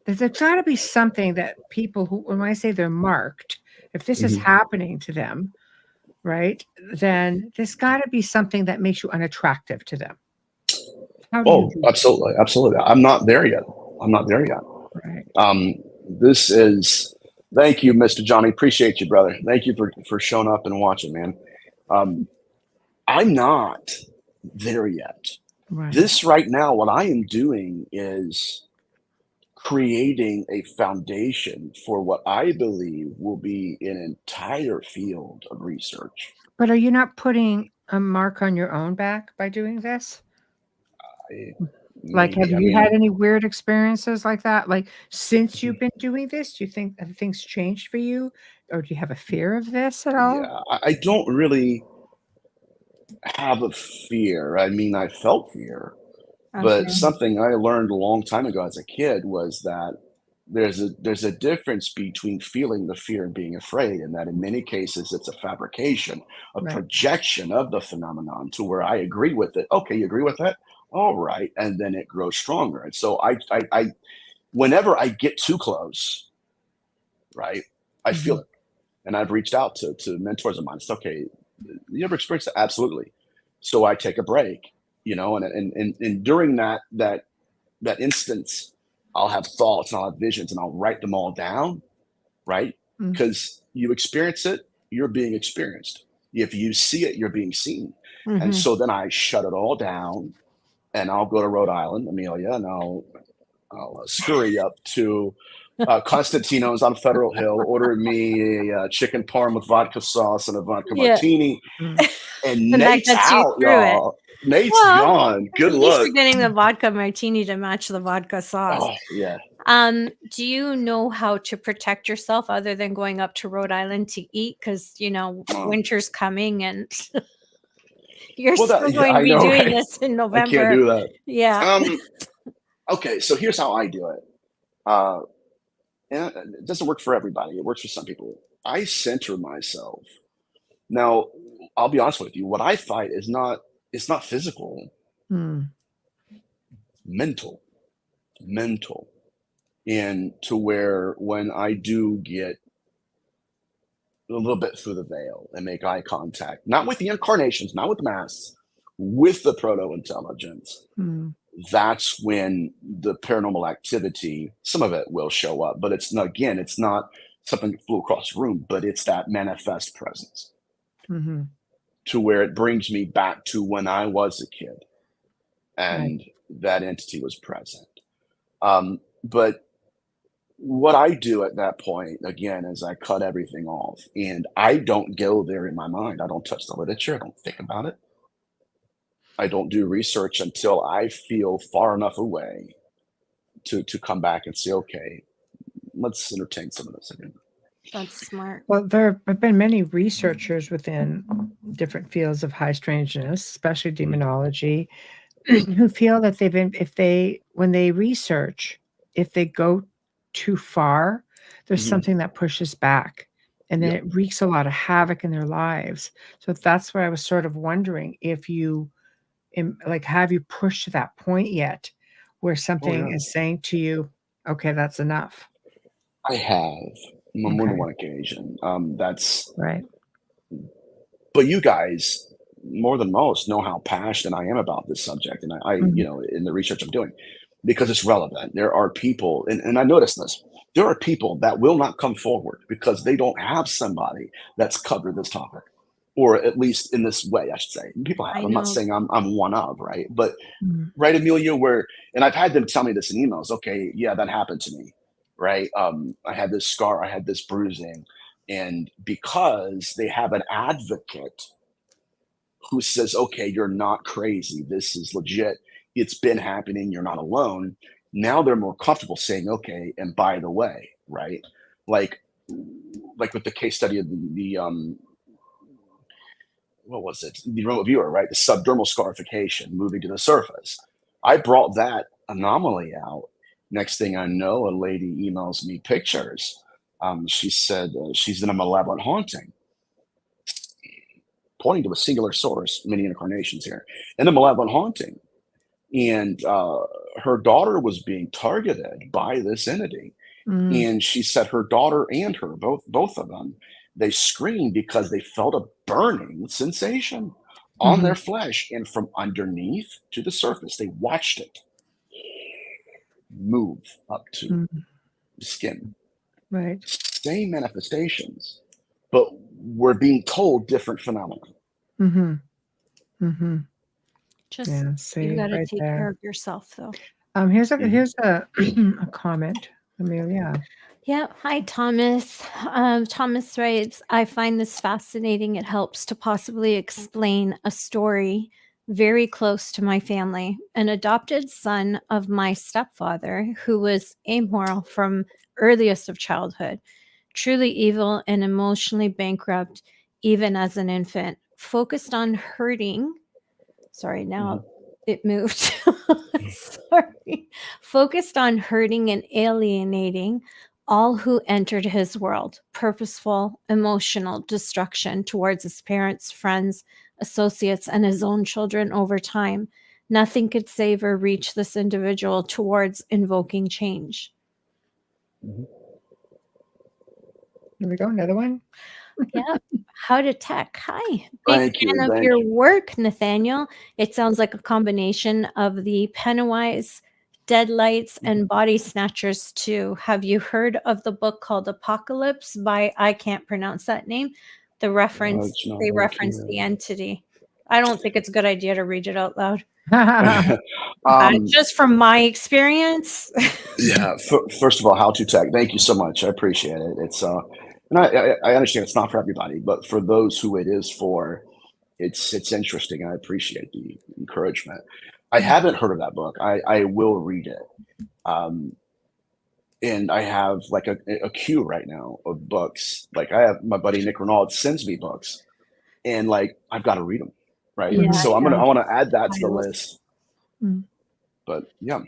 There's got to be something that people who, when I say they're marked, if this is happening to them, right, then there's got to be something that makes you unattractive to them. Absolutely. I'm not there yet. Right. This is, thank you, Mr. Johnny. Appreciate you, brother. Thank you for showing up and watching, man. I'm not there yet. Right. This right now, what I am doing is creating a foundation for what I believe will be an entire field of research. But are you not putting a mark on your own back by doing this? Have you had any weird experiences like that? Like since you've been doing this, do you think have things changed for you? Or do you have a fear of this at all? Yeah, I don't really have a fear. I mean, I felt fear. But something I learned a long time ago as a kid was that there's a difference between feeling the fear and being afraid, and that in many cases it's a fabrication, a projection of the phenomenon to where I agree with it. Okay, you agree with that? All right. And then it grows stronger. And so I whenever I get too close, right, I feel it. And I've reached out to mentors of mine. It's okay. You ever experienced that? Absolutely. So I take a break. And during that instance, I'll have thoughts and I'll have visions and I'll write them all down, right? Because you experience it, you're being experienced. If you see it, you're being seen. And so then I shut it all down and I'll go to Rhode Island, Amelia, and I'll scurry up to Constantino's on Federal Hill, order me a chicken parm with vodka sauce and a vodka martini. And Nate's out, y'all. Nate's gone. Good luck. You're getting the vodka martini to match the vodka sauce. Oh, yeah. Do you know how to protect yourself other than going up to Rhode Island to eat? Because, winter's coming and you're still going to be doing this in November. I can't do that. Yeah. Okay, so here's how I do it. And it doesn't work for everybody. It works for some people. I center myself Now, I'll be honest with you. What I fight is not, it's not physical, mental, and to where when I do get a little bit through the veil and make eye contact, not with the incarnations, not with masks, with the proto-intelligence, that's when the paranormal activity, some of it will show up, but it's not, again, it's not something that flew across the room, but it's that manifest presence to where it brings me back to when I was a kid and that entity was present. But what I do at that point, again, is I cut everything off and I don't go there in my mind. I don't touch the literature. I don't think about it. I don't do research until I feel far enough away to come back and say, okay, let's entertain some of this again. That's smart. Well, there have been many researchers within different fields of high strangeness, especially demonology, who feel that when they research, if they go too far, there's something that pushes back, and then it wreaks a lot of havoc in their lives. So that's what I was sort of wondering, if you, have you pushed to that point yet where something is saying to you, okay, that's enough? I have on more than one occasion. That's right. But you guys, more than most, know how passionate I am about this subject, and I you know, in the research I'm doing, because it's relevant. There are people, and I noticed this. There are people that will not come forward because they don't have somebody that's covered this topic, or at least in this way, I should say. People have. I'm not saying I'm one of, right? But right, Amelia, and I've had them tell me this in emails. Okay, yeah, that happened to me, right? I had this scar, I had this bruising, and because they have an advocate who says, okay, you're not crazy, this is legit, it's been happening, you're not alone. Now they're more comfortable saying, okay, and by the way, right? Like with the case study of the what was it? The remote viewer, right? The subdermal scarification moving to the surface. I brought that anomaly out. Next thing I know, a lady emails me pictures. She said she's in a malevolent haunting, pointing to a singular source, many incarnations here, in a malevolent haunting. And her daughter was being targeted by this entity. And she said her daughter and her, both of them, they screamed because they felt a burning sensation on their flesh. And from underneath to the surface, they watched it move up to the skin. Right. Same manifestations, but we're being told different phenomena. Just you got to take care of yourself, though. Here's a comment, Amelia. Yeah. Hi, Thomas. Thomas writes, I find this fascinating. It helps to possibly explain a story very close to my family. An adopted son of my stepfather, who was amoral from earliest of childhood, truly evil and emotionally bankrupt, even as an infant, focused on hurting. Sorry, now it moved. Sorry. Focused on hurting and alienating all who entered his world. Purposeful, emotional destruction towards his parents, friends, associates, and his own children over time. Nothing could save or reach this individual towards invoking change. Here we go. Another one. Yeah. How to Tech. Hi. Big fan of your work, Nathaniel. It sounds like a combination of the Pennywise, Deadlights, and Body Snatchers too. Have you heard of the book called Apocalypse by, I can't pronounce that name. They reference the entity. I don't think it's a good idea to read it out loud. Just from my experience. Yeah. First of all, How to Tech. Thank you so much. I appreciate it. It's and I understand it's not for everybody, but for those who it is for, it's interesting. I appreciate the encouragement. I haven't heard of that book. I will read it. And I have like a queue right now of books. Like I have my buddy Necronetics sends me books, and like I've got to read them, right? Yeah, so I want to add that to the list. But yeah,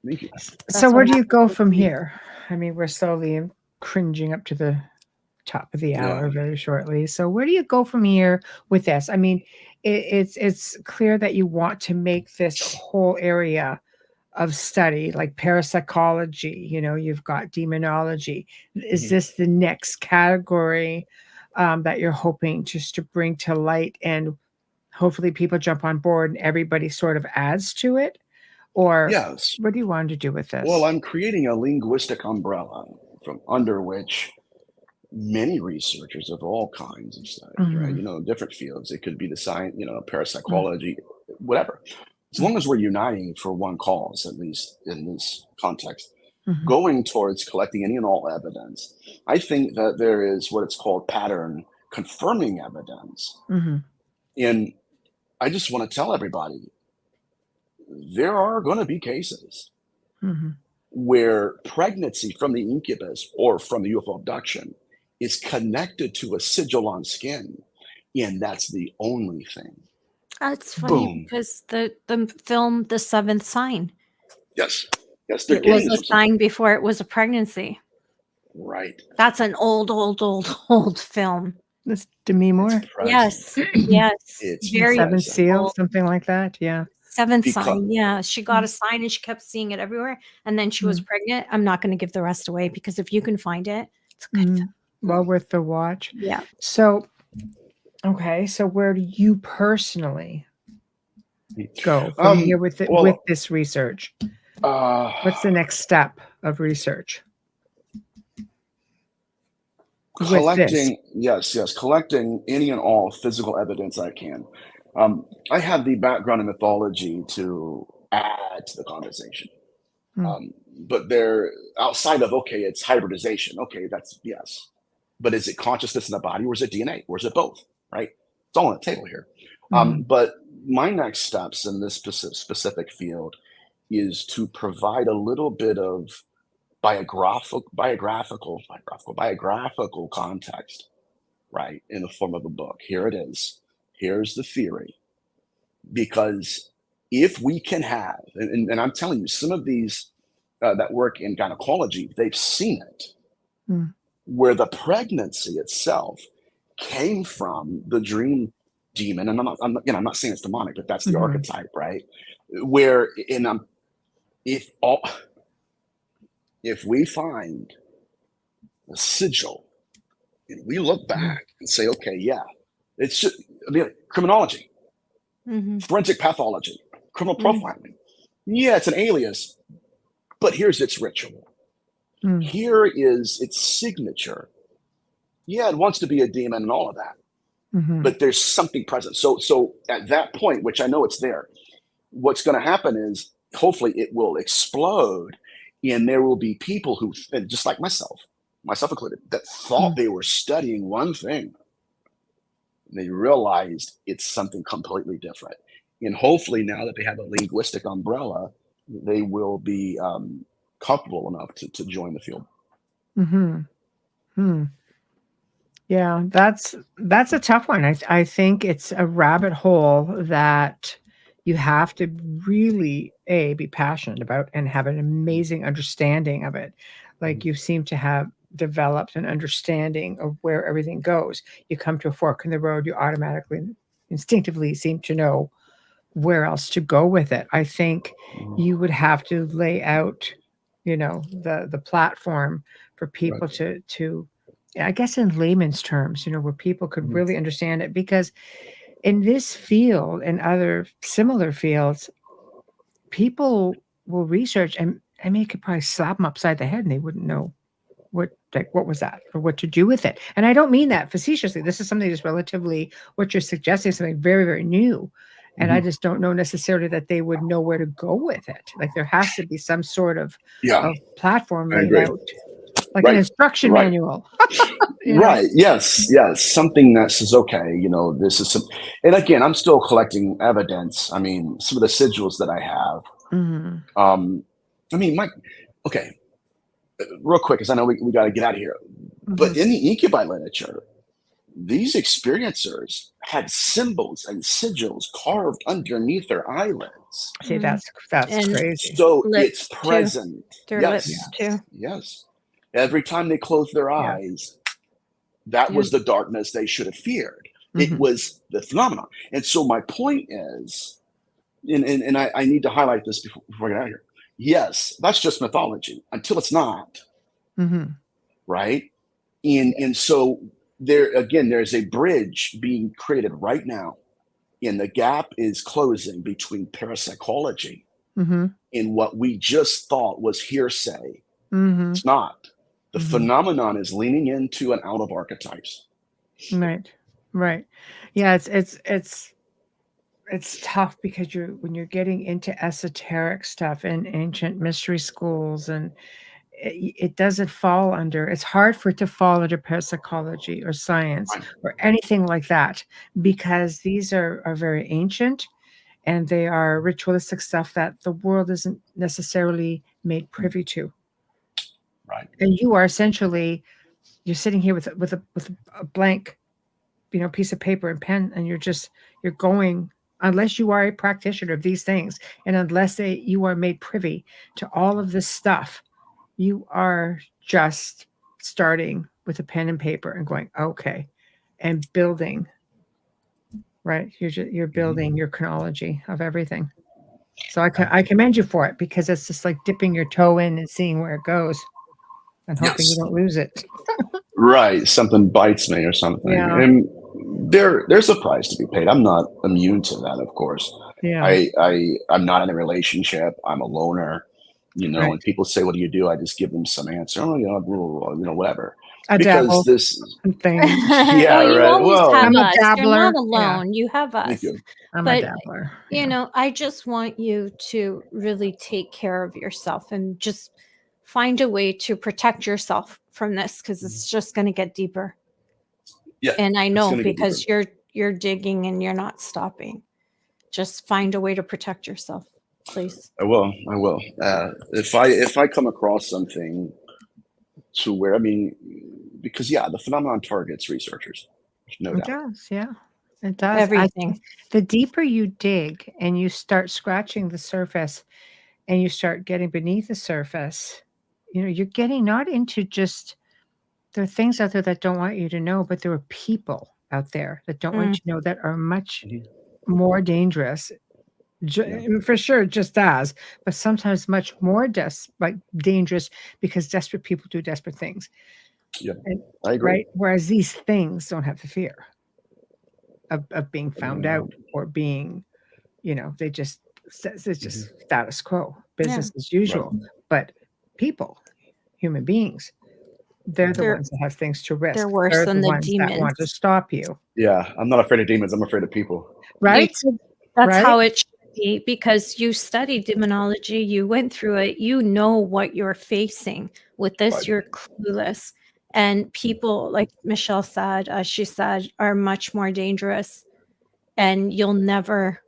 thank you. So where do you go from here? I mean, we're slowly cringing up to the top of the hour very shortly. So where do you go from here with this? I mean, it's clear that you want to make this whole area of study, like parapsychology, you've got demonology. Is this the next category that you're hoping just to bring to light, and hopefully people jump on board and everybody sort of adds to it? Or yes. What do you want to do with this? Well, I'm creating a linguistic umbrella from under which many researchers of all kinds of studies, right? Different fields. It could be the science, parapsychology, whatever. As long as we're uniting for one cause, at least in this context, going towards collecting any and all evidence, I think that there is what it's called pattern confirming evidence. And I just want to tell everybody, there are going to be cases where pregnancy from the incubus or from the UFO abduction is connected to a sigil on skin, and that's the only thing. That's funny because the film The Seventh Sign. Yes. It was a sign before it was a pregnancy. Right. That's an old film. This Demi Moore. Yes. It's very Seventh Seal, something like that. Yeah. Seventh Sign. Yeah. She got a sign and she kept seeing it everywhere. And then she was pregnant. I'm not going to give the rest away because if you can find it, it's a good film. Well worth the watch. Yeah. So, okay. So where do you personally go from here with this research? What's the next step of research? Collecting any and all physical evidence I can. I have the background in mythology to add to the conversation. But they're outside of, it's hybridization. Okay, that's yes. But is it consciousness in the body, or is it DNA, or is it both? Right? It's all on the table here. But my next steps in this specific field is to provide a little bit of biographical context, right, in the form of a book. Here it is. Here's the theory. Because if we can have, and I'm telling you, some of these that work in gynecology, they've seen it, where the pregnancy itself came from the dream demon. And I'm not saying it's demonic, but that's the archetype, right? Where if we find a sigil and we look back and say, it's criminology, forensic pathology, criminal profiling. Yeah, it's an alias, but here's its ritual. Here is its signature. Yeah, it wants to be a demon and all of that, but there's something present. So at that point, which I know it's there, what's going to happen is hopefully it will explode, and there will be people who, just like myself included, that thought they were studying one thing. They realized it's something completely different. And hopefully now that they have a linguistic umbrella, they will be comfortable enough to join the field. Yeah, that's a tough one. I think it's a rabbit hole that you have to really be passionate about and have an amazing understanding of it. Like you seem to have developed an understanding of where everything goes. You come to a fork in the road, you automatically, instinctively seem to know where else to go with it. I think you would have to lay out, the platform for people to, I guess in layman's terms, where people could really understand it. Because in this field and other similar fields, people will research and you could probably slap them upside the head and they wouldn't know what was that or what to do with it. And I don't mean that facetiously. This is something that's relatively, what you're suggesting, something very, very new. And I just don't know necessarily that they would know where to go with it. Like there has to be some sort of platform laid out, like an instruction manual. Right. Yes. Something that says, this is some, and again, I'm still collecting evidence. I mean, some of the sigils that I have, real quick, because I know we got to get out of here, but in the incubi literature, these experiencers had symbols and sigils carved underneath their eyelids. See, that's crazy. So it's present. Their lips too. Yes. Every time they close their eyes, That was the darkness they should have feared. It was the phenomenon. And so my point is, and I need to highlight this before I get out of here. Yes, that's just mythology until it's not. Right? And so there's a bridge being created right now. And the gap is closing between parapsychology and what we just thought was hearsay. It's not. The phenomenon is leaning into and out of archetypes. Right. Yeah, it's tough because when you're getting into esoteric stuff and ancient mystery schools, and it doesn't fall under, it's hard for it to fall under parapsychology or science or anything like that, because these are very ancient and they are ritualistic stuff that the world isn't necessarily made privy to. Right. And you are essentially, you're sitting here with a blank, piece of paper and pen, and you're going, unless you are a practitioner of these things, and unless you are made privy to all of this stuff, you are just starting with a pen and paper and going, okay, and building, right? You're building your chronology of everything. So I commend you for it, because it's just like dipping your toe in and seeing where it goes and hoping you don't lose it. Right. Something bites me or something. Yeah. And there's a price to be paid. I'm not immune to that, of course. Yeah. I'm not in a relationship. I'm a loner. When people say, "What do you do?" I just give them some answer. Oh, whatever. Because this thing. Yeah, you right. always have I'm a us. dabbler. You're not alone. You have us. Thank you. I'm But, a dabbler. I just want you to really take care of yourself and just find a way to protect yourself from this, because it's just going to get deeper. Yeah. And I know, because you're digging and you're not stopping. Just find a way to protect yourself, please. I will. If I come across something to where, because the phenomenon targets researchers. No doubt. It does, yeah. It does. Everything. The deeper you dig and you start scratching the surface and you start getting beneath the surface, you're getting not into just, there are things out there that don't want you to know, but there are people out there that don't want you to know, that are much more dangerous. For sure, just as, but sometimes much more dangerous, because desperate people do desperate things. Yeah, I agree. Right? Whereas these things don't have the fear of being found out or being, it's just status quo, business as usual. Right. But people, human beings, they're the ones that have things to risk. They're worse than the ones demons that want to stop you. Yeah, I'm not afraid of demons. I'm afraid of people. Right? That's how it should be, because you studied demonology, you went through it, you know what you're facing. With this, you're clueless. And people, like Michelle said, she said, are much more dangerous. And you'll never,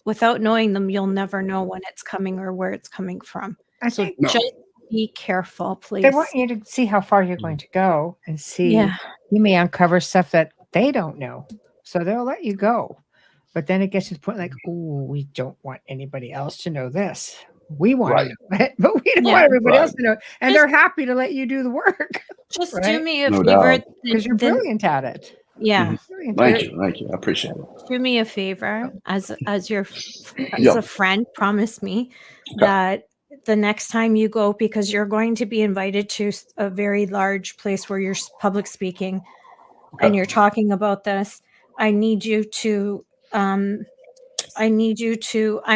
without knowing them, you'll never know when it's coming or where it's coming from. So just be careful, please. They want you to see how far you're going to go and see. You may uncover stuff that they don't know. So they'll let you go. But then it gets to the point like, oh, we don't want anybody else to know this. We want to know it, but we don't want everybody else to know. And they're happy to let you do the work. Just do me a favor. Because you're brilliant at it. Yeah. Thank you. I appreciate it. Do me a favor, as a friend, promise me that the next time you go, because you're going to be invited to a very large place where you're public speaking and you're talking about this, I need you to I'm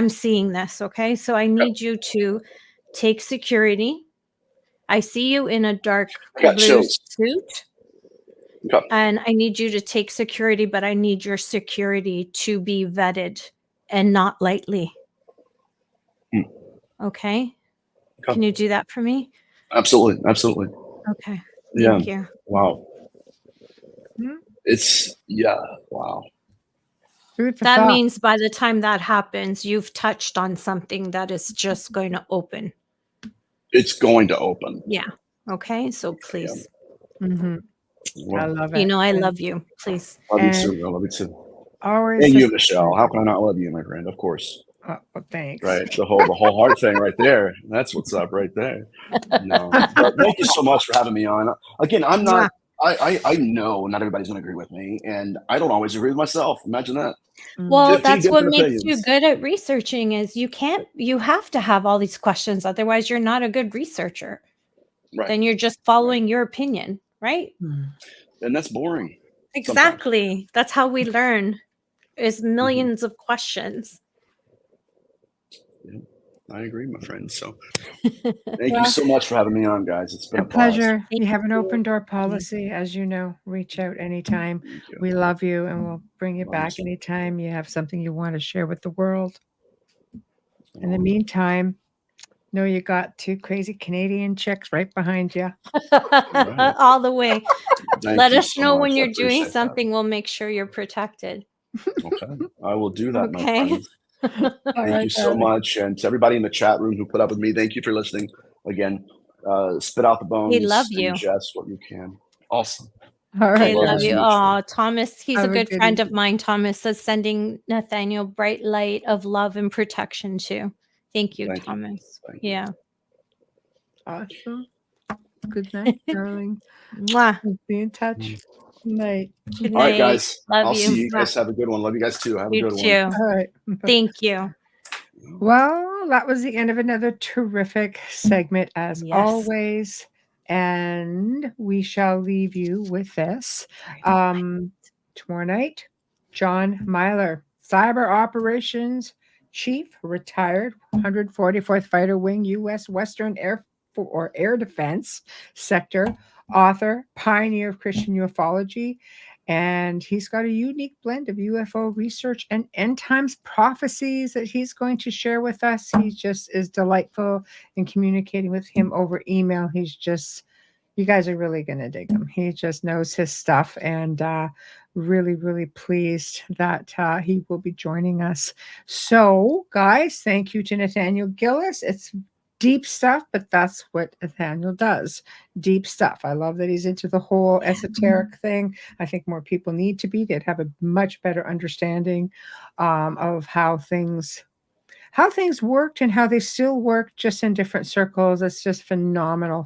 seeing this, okay? So I need you to take security. I see you in a dark blue suit. Okay. And I need you to take security, but I need your security to be vetted and not lightly. Okay? Can you do that for me? Absolutely. Okay. Thank you. Wow. Wow. That means by the time that happens, you've touched on something that is just going to open. It's going to open. Yeah. Okay. So please. Well, I love it. I love you. Please. Love you too. I love you too. Always. And you, Michelle. How can I not love you, my friend? Of course. Well, thanks. Right. The whole heart thing right there. That's what's up right there. But thank you so much for having me on. Again, I'm I know not everybody's going to agree with me, and I don't always agree with myself. Imagine that. Well, that's what makes you good at researching is you have to have all these questions. Otherwise, you're not a good researcher. Right. Then you're just following your opinion, right? And that's boring. Exactly. Sometimes. That's how we learn is millions of questions. Yeah, I agree, my friend. So thank you so much for having me on, guys. It's been a pleasure. You have an open door policy, as you know. Reach out anytime. We love you, and we'll bring you back anytime you have something you want to share with the world. In the meantime, know you got 2 crazy Canadian chicks right behind you. Right. All the way. Let us know when you're doing something. We'll make sure you're protected. Okay. I will do that, my friends. Thank you so much. And to everybody in the chat room who put up with me, thank you for listening. Again, spit out the bones. We love you. Ingest what you can. Awesome. All right. I love you. Oh, Thomas, he's a good friend of mine. Thomas is sending Nathaniel bright light of love and protection too. Thank you, Thomas. Yeah. Awesome. Good night, darling. Mwah. Be in touch. Night. Good night. All right, guys. Love you. See you. You guys have a good one. Love you guys too. Have a good one. All right. Thank you. Well, that was the end of another terrific segment as always. And we shall leave you with this. Tomorrow night, John Myler, Cyber Operations Chief, retired 144th Fighter Wing, U.S. Western Air Defense Sector, author, pioneer of Christian ufology, and he's got a unique blend of UFO research and end times prophecies that he's going to share with us. He just is delightful in communicating with him over email. He's just, you guys are really going to dig him. He just knows his stuff, and really, really pleased that he will be joining us. So, guys, thank you to Nathaniel Gillis. It's deep stuff, but that's what Nathaniel does. Deep stuff. I love that he's into the whole esoteric thing. I think more people need to be. They'd have a much better understanding of how things worked and how they still work, just in different circles. It's just phenomenal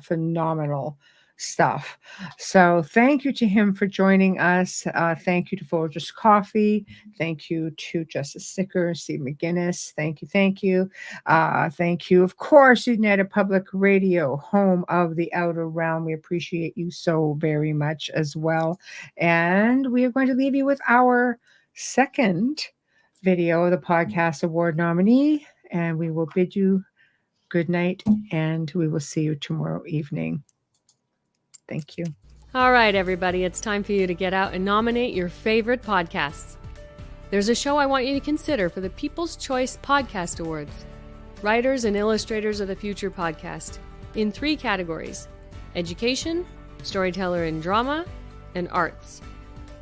stuff. So thank you to him for joining us. Thank you to Folgers Coffee. Thank you to Justice Sticker, Steve McGinnis. Thank you. Thank you, of course, United Public Radio, home of the Outer Realm. We appreciate you so very much as well. And we are going to leave you with our second video, the Podcast Award nominee, and we will bid you good night, and we will see you tomorrow evening. Thank you. All right, everybody, it's time for you to get out and nominate your favorite podcasts. There's a show I want you to consider for the People's Choice Podcast Awards. Writers and Illustrators of the Future podcast in 3 categories: education, storyteller and drama, and arts.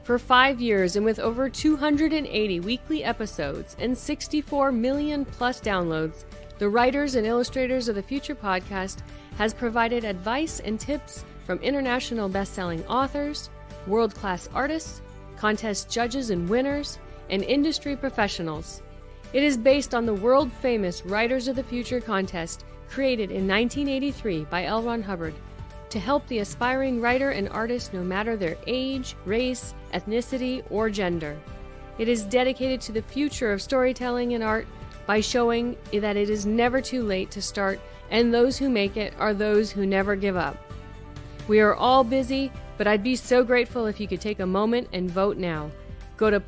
For 5 years and with over 280 weekly episodes and 64 million plus downloads, the Writers and Illustrators of the Future podcast has provided advice and tips from international best-selling authors, world-class artists, contest judges and winners, and industry professionals. It is based on the world-famous Writers of the Future contest created in 1983 by L. Ron Hubbard to help the aspiring writer and artist no matter their age, race, ethnicity, or gender. It is dedicated to the future of storytelling and art by showing that it is never too late to start, and those who make it are those who never give up. We are all busy, but I'd be so grateful if you could take a moment and vote now. Go to